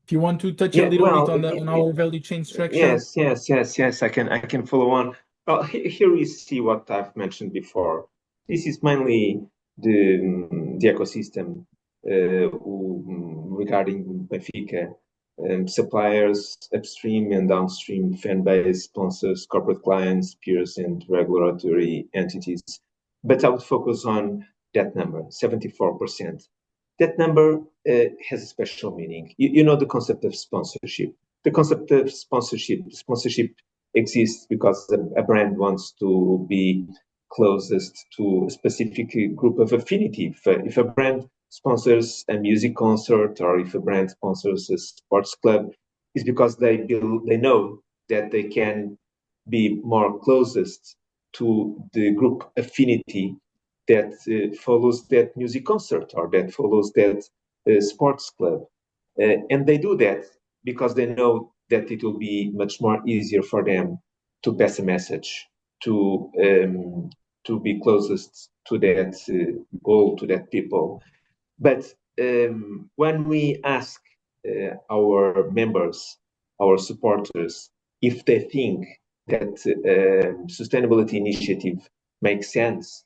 if you want to touch a little bit on our value chain structure. Yes. I can follow on. Well, here we see what I've mentioned before. This is mainly the ecosystem regarding Benfica, suppliers, upstream and downstream fan base, sponsors, corporate clients, peers, and regulatory entities. But I would focus on that number, 74%. That number has a special meaning. You know the concept of sponsorship. The concept of sponsorship exists because a brand wants to be closest to a specific group of affinity. If a brand sponsors a music concert or if a brand sponsors a sports club, it's because they know that they can be more closest to the group affinity that follows that music concert or that follows that sports club. And they do that because they know that it will be much more easier for them to pass a message, to be closest to that goal, to that people. But when we ask our members, our supporters, if they think that sustainability initiative makes sense,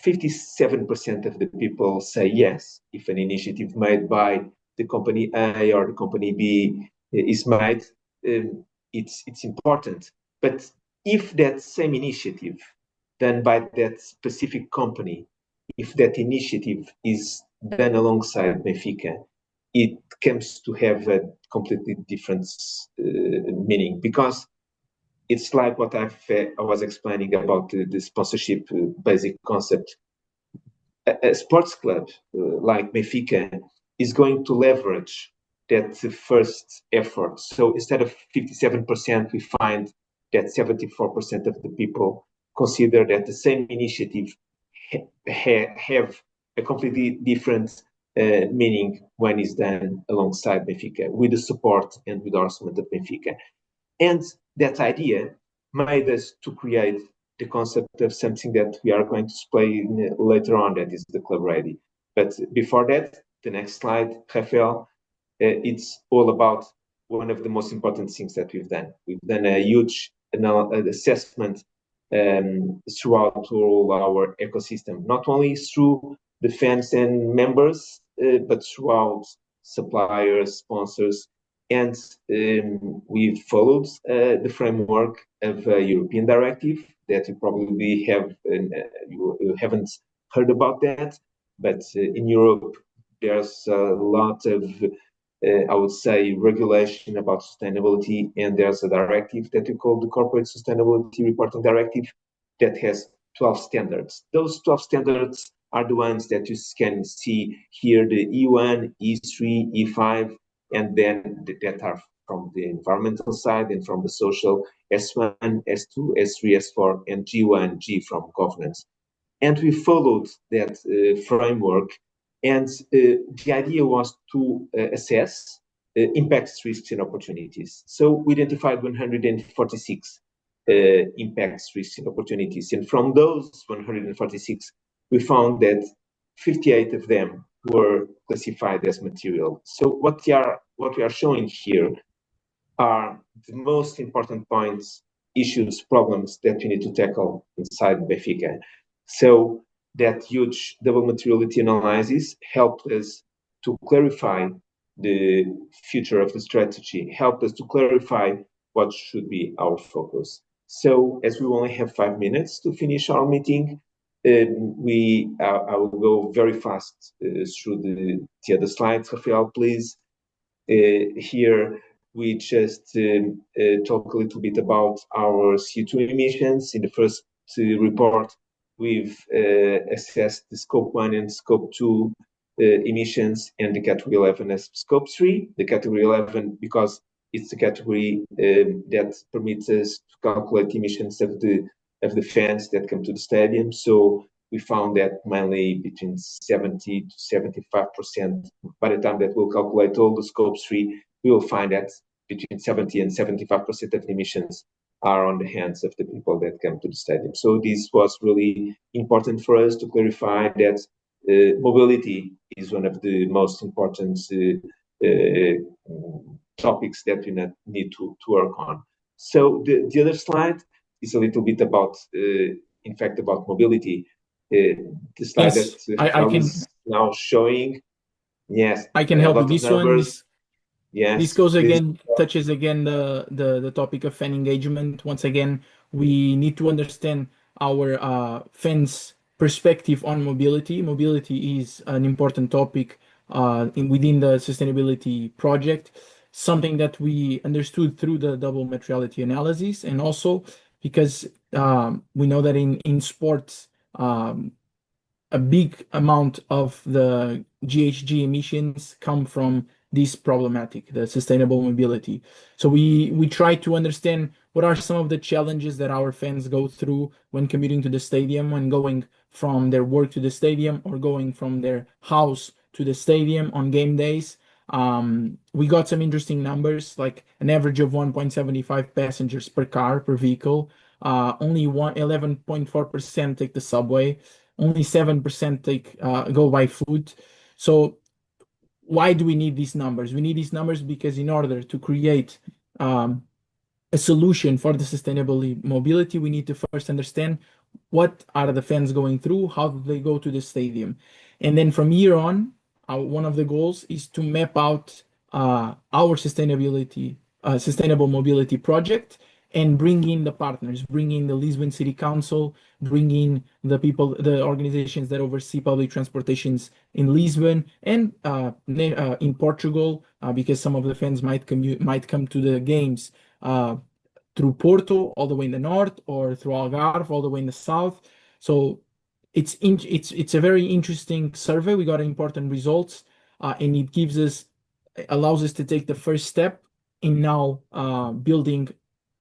57% of the people say yes. If an initiative made by the company A or the company B is made, it's important. But if that same initiative done by that specific company, if that initiative is done alongside Benfica, it comes to have a completely different meaning, because it's like what I was explaining about the sponsorship basic concept. A sports club like Benfica is going to leverage that first effort. So instead of 57%, we find that 74% of the people consider that the same initiative have a completely different meaning when it's done alongside Benfica, with the support and endorsement of Benfica. And that idea made us to create the concept of something that we are going to explain later on, that is the Club Redy. But before that, the next slide, Rafael, it's all about one of the most important things that we've done. We've done a huge assessment throughout all our ecosystem, not only through the fans and members, but throughout suppliers, sponsors, and we've followed the framework of a European directive that you probably you haven't heard about that, but in Europe there's a lot of I would say regulation about sustainability, and there's a directive that we call the Corporate Sustainability Reporting Directive that has 12 standards. Those 12 standards are the ones that you can see here, the E1, E3, E5, and then that are from the environmental side and from the social, S1, S2, S3, S4, and G1, G from governance. And we followed that framework. And the idea was to assess impacts, risks, and opportunities. So we identified 146 impacts, risks, and opportunities. And from those 146, we found that 58 of them were classified as material. So what we are showing here are the most important points, issues, problems that we need to tackle inside Benfica. So that huge double materiality analysis helped us to clarify the future of the strategy, helped us to clarify what should be our focus. So as we only have 5 minutes to finish our meeting, I will go very fast through the other slides. Rafael, please. Here we just talk a little bit about our CO2 emissions. In the first report, we've assessed the scope 1 and scope 2 emissions and the category 11 as scope 3. The category 11 because it's the category that permits us to calculate emissions of the fans that come to the stadium. So we found that mainly between 70 to 75%. By the time that we'll calculate all the scope 3, we will find that between 70 and 75% of the emissions are on the hands of the people that come to the stadium. So this was really important for us to clarify that mobility is one of the most important topics that we need to work on. So the other slide is a little bit about, in fact, about mobility. The slide Yes, that I Rafael can is now showing, yes, I can a help you. lot of This one, numbers. this Yes, goes please. again, touches again the topic of fan engagement. Once again, we need to understand our fans' perspective on mobility. Mobility is an important topic within the sustainability project, something that we understood through the double materiality analysis, and also because we know that in sports, a big amount of the GHG emissions come from this problematic, the sustainable mobility. So we try to understand what are some of the challenges that our fans go through when commuting to the stadium, when going from their work to the stadium, or going from their house to the stadium on game days. We got some interesting numbers, like an average of 1.75 passengers per car per vehicle. Only 11.4% take the subway. Only 7% take go by foot. So why do we need these numbers? We need these numbers because in order to create a solution for the sustainable mobility, we need to first understand what are the fans going through, how do they go to the stadium, and then from here on, one of the goals is to map out our sustainable mobility project, and bring in the partners, bring in the Lisbon City Council, bring in the people, the organizations that oversee public transportations in Lisbon and in Portugal, because some of the fans might come to the games through Porto all the way in the north, or through Algarve all the way in the south. So it's a very interesting survey. We got important results, and allows us to take the first step in now building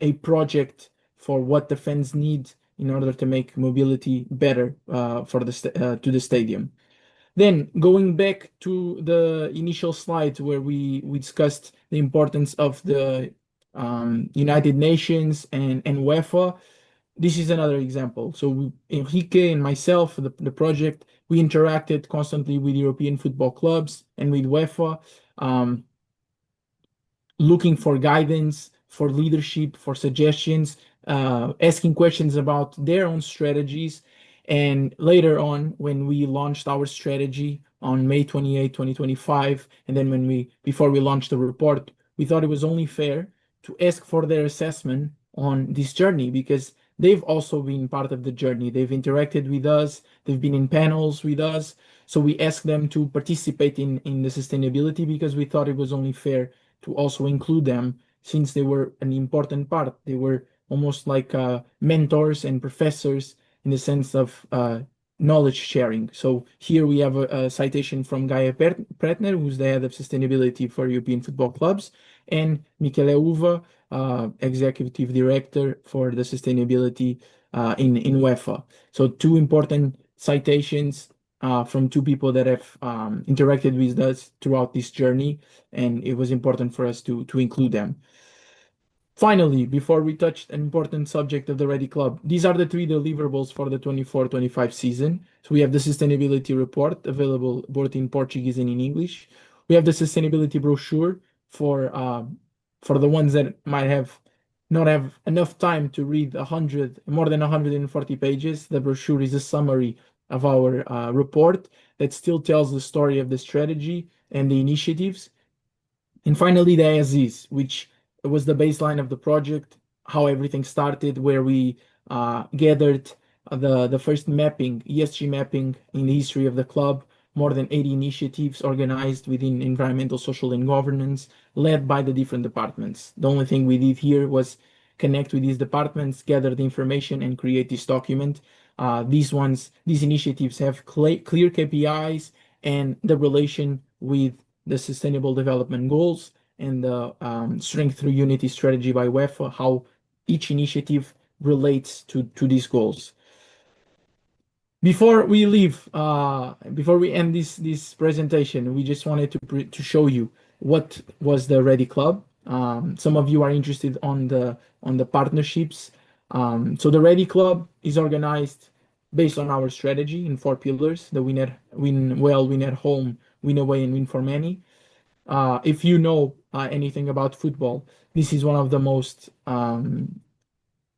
a project for what the fans need in order to make mobility better to the stadium. Then going back to the initial slide where we discussed the importance of the United Nations and UEFA, this is another example. So Enrique and myself, the project, we interacted constantly with European football clubs and with UEFA, looking for guidance, for leadership, for suggestions, asking questions about their own strategies. And later on, when we launched our strategy on May 28, 2025, and then before we launched the report, we thought it was only fair to ask for their assessment on this journey, because they've also been part of the journey. They've interacted with us, they've been in panels with us. So we asked them to participate in the sustainability, because we thought it was only fair to also include them, since they were an important part. They were almost like mentors and professors, in the sense of knowledge sharing. So here we have a citation from Gaia Pretner, who's the head of sustainability for European football clubs, and Michele Uva, executive director for the sustainability in UEFA. So two important citations from two people that have interacted with us throughout this journey, and it was important for us to include them. Finally, before we touch an important subject of the Redy Club, these are the three deliverables for the 24-25 season. So we have the sustainability report available both in Portuguese and in English. We have the sustainability brochure for the ones that might have not have enough time to read more than 140 pages. The brochure is a summary of our report that still tells the story of the strategy and the initiatives. And finally, the as is, which was the baseline of the project, how everything started, where we gathered the first mapping, ESG mapping in the history of the club, more than 80 initiatives organized within environmental, social, and governance, led by the different departments. The only thing we did here was connect with these departments, gather the information, and create this document. These initiatives have clear KPIs and the relation with the Sustainable Development Goals and the Strength through Unity strategy by UEFA, how each initiative relates to these goals. Before we leave, before we end this presentation, we just wanted to show you what was the Redy Club. Some of you are interested on the partnerships. So the Redy Club is organized based on our strategy in 4 pillars: the win well, win at home, win away, and win for many. If you know anything about football, this is one of the most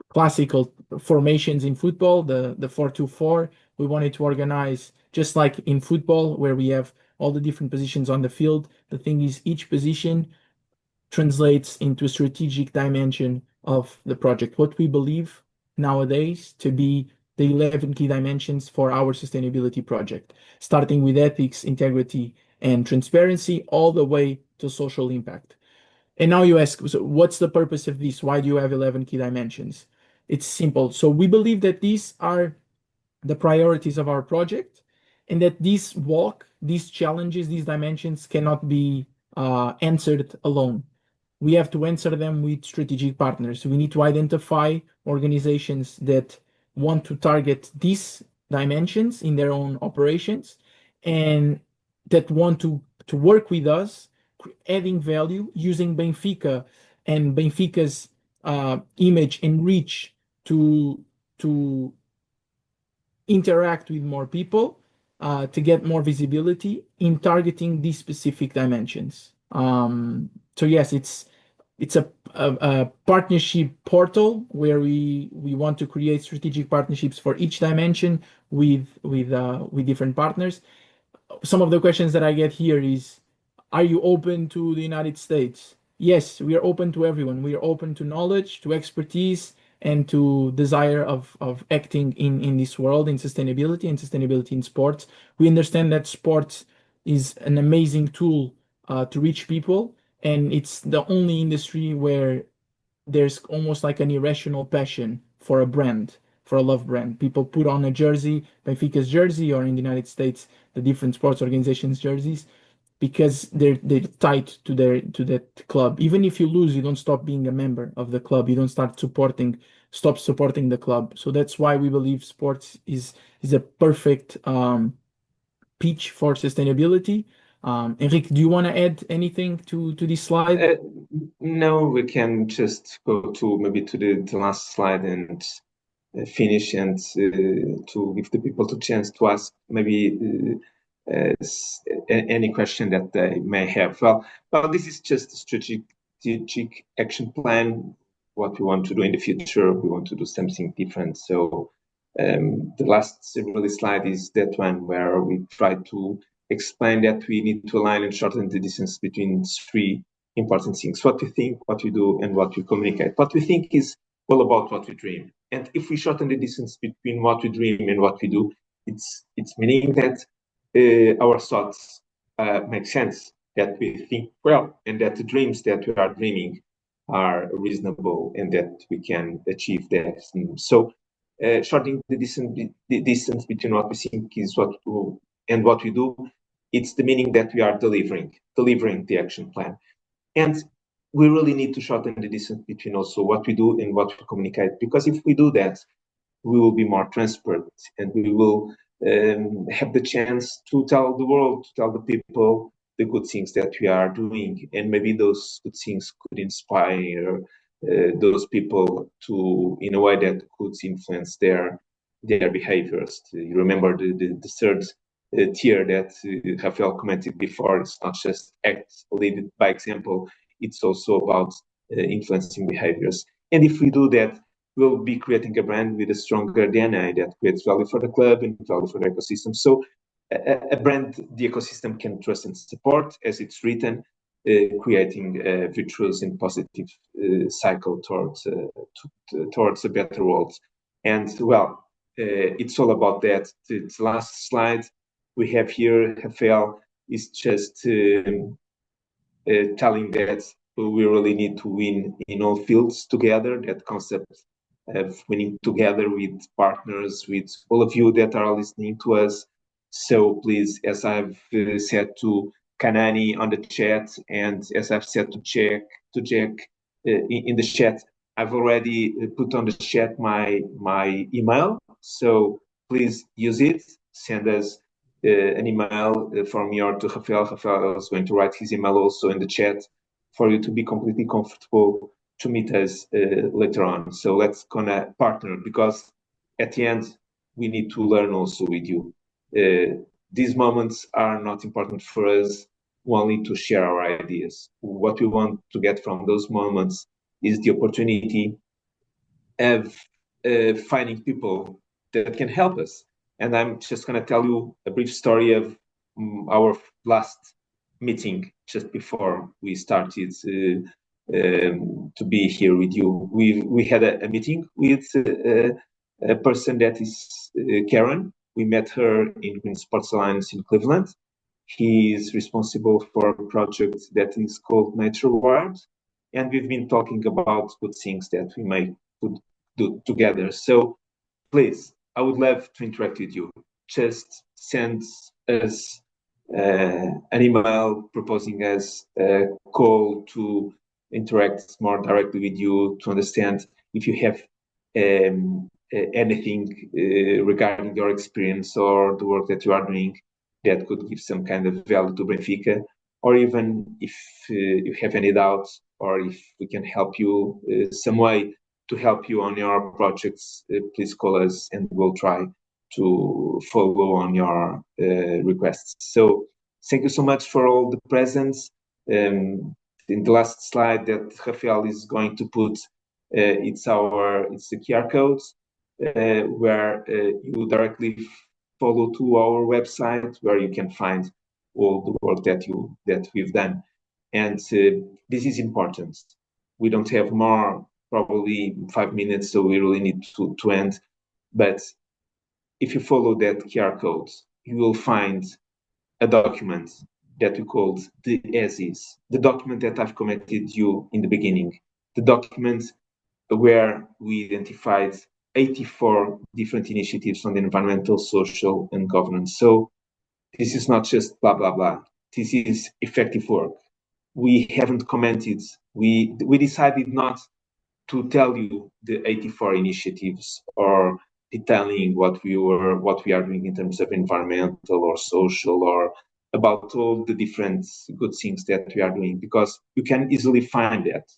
classical formations in football, the 4-2-4. We wanted to organize just like in football, where we have all the different positions on the field. The thing is, each position translates into a strategic dimension of the project. What we believe nowadays to be the 11 key dimensions for our sustainability project, starting with ethics, integrity, and transparency, all the way to social impact. And now you ask, so what's the purpose of this? Why do you have 11 key dimensions? It's simple. So we believe that these are the priorities of our project, and that these challenges, these dimensions cannot be answered alone. We have to answer them with strategic partners. We need to identify organizations that want to target these dimensions in their own operations and that want to work with us, adding value, using Benfica and Benfica's image and reach to interact with more people, to get more visibility in targeting these specific dimensions. So yes, it's a partnership portal where we want to create strategic partnerships for each dimension with different partners. Some of the questions that I get here is, are you open to the United States? Yes, we are open to everyone. We are open to knowledge, to expertise, and to desire of acting in this world, in sustainability and sustainability in sports. We understand that sports is an amazing tool to reach people, and it's the only industry where there's almost like an irrational passion for a brand, for a love brand. People put on a jersey, Benfica's jersey, or in the United States, the different sports organizations' jerseys, because they're tied to that club. Even if you lose, you don't stop being a member of the club. You don't stop supporting the club. So that's why we believe sports is a perfect pitch for sustainability. Enrique, do you want to add anything to this slide? No, we can just go to maybe to the last slide and finish, and to give the people the chance to ask maybe any question that they may have. Well, this is just a strategic action plan. What we want to do in the future, we want to do something different. So the last really slide is that one where we try to explain that we need to align and shorten the distance between 3 important things: what we think, what we do, and what we communicate. What we think is all about what we dream. And if we shorten the distance between what we dream and what we do, it's meaning that our thoughts make sense, that we think well, and that the dreams that we are dreaming are reasonable and that we can achieve that. So shortening the distance between what we think is and what we do. It's the meaning that we are delivering the action plan. And we really need to shorten the distance between also what we do and what we communicate, because if we do that, we will be more transparent, and we will have the chance to tell the world, to tell the people the good things that we are doing, and maybe those good things could inspire those people to, in a way that could influence their behaviors. You remember the third tier that Rafael commented before. It's not just act, lead by example. It's also about influencing behaviors. And if we do that, we'll be creating a brand with a stronger DNA that creates value for the club and value for the ecosystem. So a brand the ecosystem can trust and support, as it's written, creating a virtuous and positive cycle towards a better world. And well, it's all about that. The last slide we have here, Rafael, is just telling that we really need to win in all fields together. That concept of winning together with partners, with all of you that are listening to us. So please, as I've said to Kanani on the chat, and as I've said to Jack in the chat, I've already put on the chat my email. So please use it. Send us an email from me or to Rafael. Rafael is going to write his email also in the chat for you to be completely comfortable to meet us later on. So let's gonna partner, because at the end we need to learn also with you. These moments are not important for us only to share our ideas. What we want to get from those moments is the opportunity of finding people that can help us. And I'm just going to tell you a brief story of our last meeting just before we started to be here with you. We had a meeting with a person that is Karen. We met her in Green Sports Alliance in Cleveland. He is responsible for a project that is called Nature Wired, and we've been talking about good things that we could do together. So please, I would love to interact with you. Just send us an email proposing us a call to interact more directly with you, to understand if you have anything regarding your experience or the work that you are doing that could give some kind of value to Benfica, or even if you have any doubts, or if we can help you some way to help you on your projects, please call us and we'll try to follow on your requests. So thank you so much for all the presents. In the last slide that Rafael is going to put, it's the QR codes where you directly follow to our website, where you can find all the work that we've done. And this is important. We don't have more, probably 5 minutes, so we really need to end. But if you follow that QR code, you will find a document that we called the as-is, the document that I've commented you in the beginning, the document where we identified 84 different initiatives on the environmental, social, and governance. So this is not just blah, blah, blah. This is effective work. We haven't commented. We decided not to tell you the 84 initiatives or detailing what we are doing in terms of environmental or social, or about all the different good things that we are doing, because you can easily find that.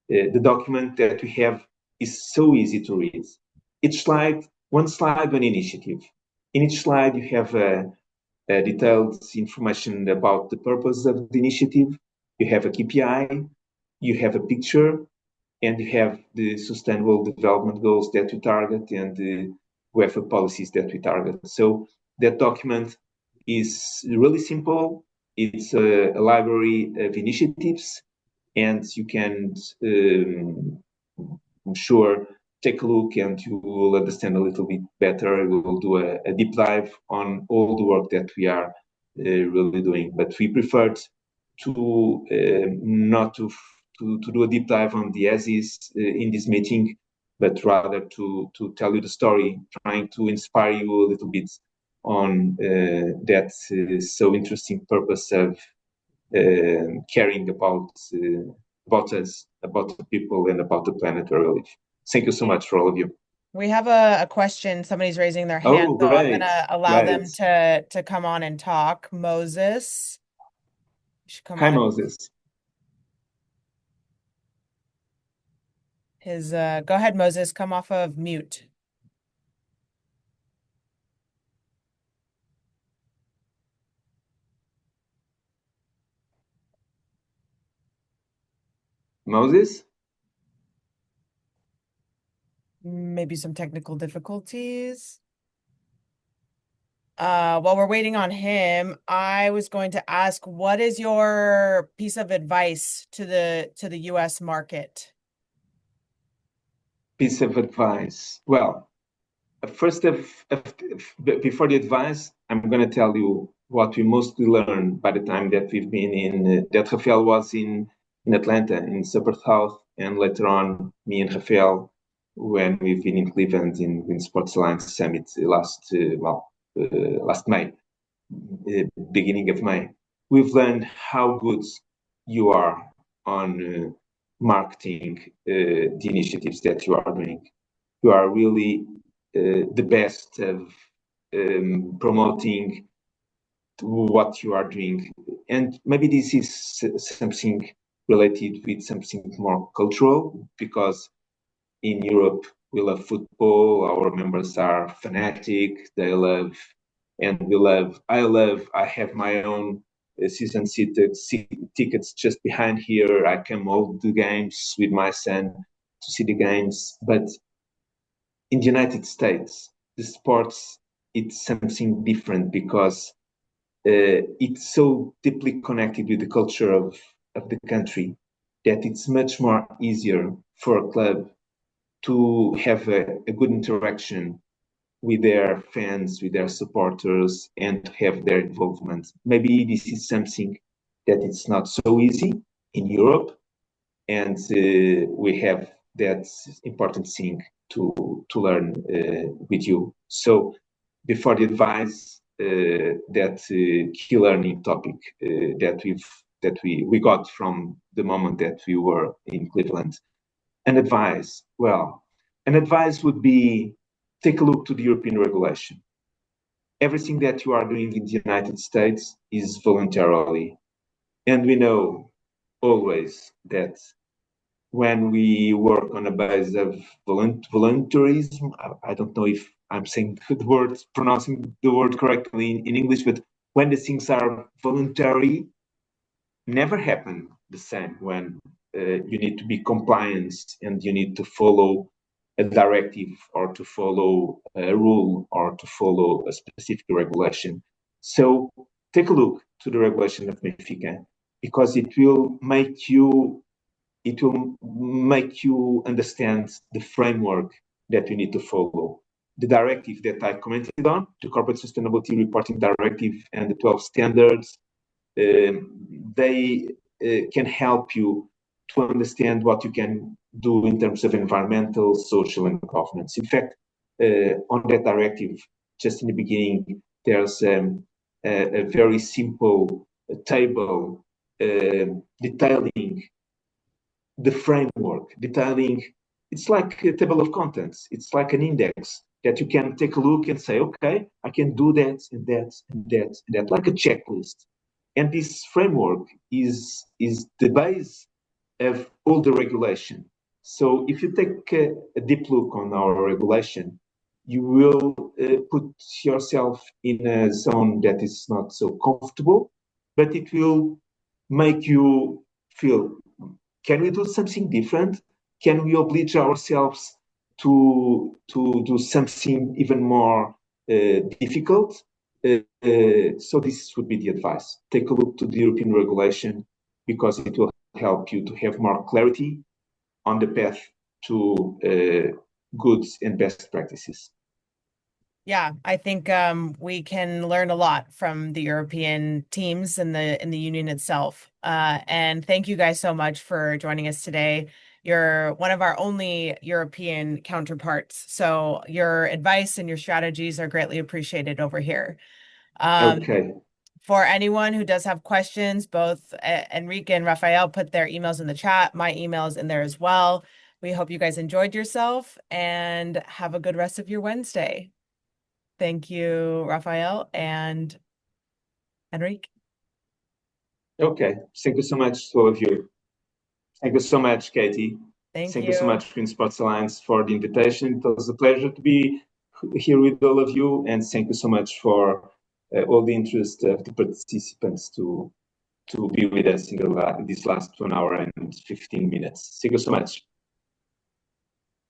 The document that we have is so easy to read. Each slide, one initiative. In each slide, you have detailed information about the purpose of the initiative. You have a KPI, you have a picture, and you have the sustainable development goals that we target and the UEFA policies that we target. So that document is really simple. It's a library of initiatives, and you can, I'm sure, take a look and you will understand a little bit better. We will do a deep dive on all the work that we are really doing. But we preferred not to do a deep dive on the as-is in this meeting. but rather to tell you the story, trying to inspire you a little bit on that so interesting purpose of caring about us, about the people, and about the planet where we live. Thank you so much for all of you. We have a question. Somebody's raising their hand, Oh, so I'm great, gonna allow great. them to come on and talk. Moses, you should come Hi, on. Moses. Go ahead, Moses, come off of mute. Moses? Maybe some technical difficulties. While we're waiting on him, I was going to ask, what is your piece of advice to the US market? Piece of advice. Well, first before the advice, I'm going to tell you what we mostly learned by the time that we've been that Rafael was in Atlanta, in Super South, and later on, me and Rafael, when we've been in Cleveland in Sports Alliance Summit last May, beginning of May. We've learned how good you are on marketing the initiatives that you are doing. You are really the best of promoting what you are doing. And maybe this is something related with something more cultural, because in Europe, we love football. Our members are fanatic. They love, and we love. I have my own season tickets just behind here. I come all the games with my son to see the games. But in the United States, the sports, it's something different, because it's so deeply connected with the culture of the country that it's much more easier for a club to have a good interaction with their fans, with their supporters, and to have their involvement. Maybe this is something that it's not so easy in Europe, and we have that important thing to learn with you. So, before the advice, that key learning topic that we got from the moment that we were in Cleveland. An advice, well, an advice would be, take a look to the European regulation. Everything that you are doing in the United States is voluntarily. And we know always that when we work on a base of voluntarism, I don't know if I'm saying the word, pronouncing the word correctly in English, but when the things are voluntary, never happen the same when you need to be compliant and you need to follow a directive or to follow a rule or to follow a specific regulation. So take a look to the regulation of Benfica, because it will make you understand the framework that you need to follow. The directive that I commented on, the Corporate Sustainability Reporting Directive and the 12 standards, they can help you to understand what you can do in terms of environmental, social, and governance. In fact, on that directive, just in the beginning, there's a very simple table detailing the framework, detailing. It's like a table of contents. It's like an index that you can take a look and say, okay, I can do that and that and that and that, like a checklist. And this framework is the base of all the regulation. So if you take a deep look on our regulation, you will put yourself in a zone that is not so comfortable, but it will make you feel, can we do something different? Can we oblige ourselves to do something even more difficult? So this would be the advice. Take a look to the European regulation, because it will help you to have more clarity on the path to goods and best practices. Yeah, I think we can learn a lot from the European teams and the union itself. And thank you guys so much for joining us today. You're one of our only European counterparts. So your advice and your strategies are greatly appreciated over here. Okay. For anyone who does have questions, both Enrique and Rafael put their emails in the chat. My email is in there as well. We hope you guys enjoyed yourself and have a good rest of your Wednesday. Thank you, Rafael and Enrique. Okay. Thank you so much to all of you. Thank you so much, Katie. Thank Thank you so you. much, Green Sports Alliance, for the invitation. It was a pleasure to be here with all of you, and thank you so much for all the interest of the participants to be with us in this last 1 hour and 15 minutes. Thank you so much.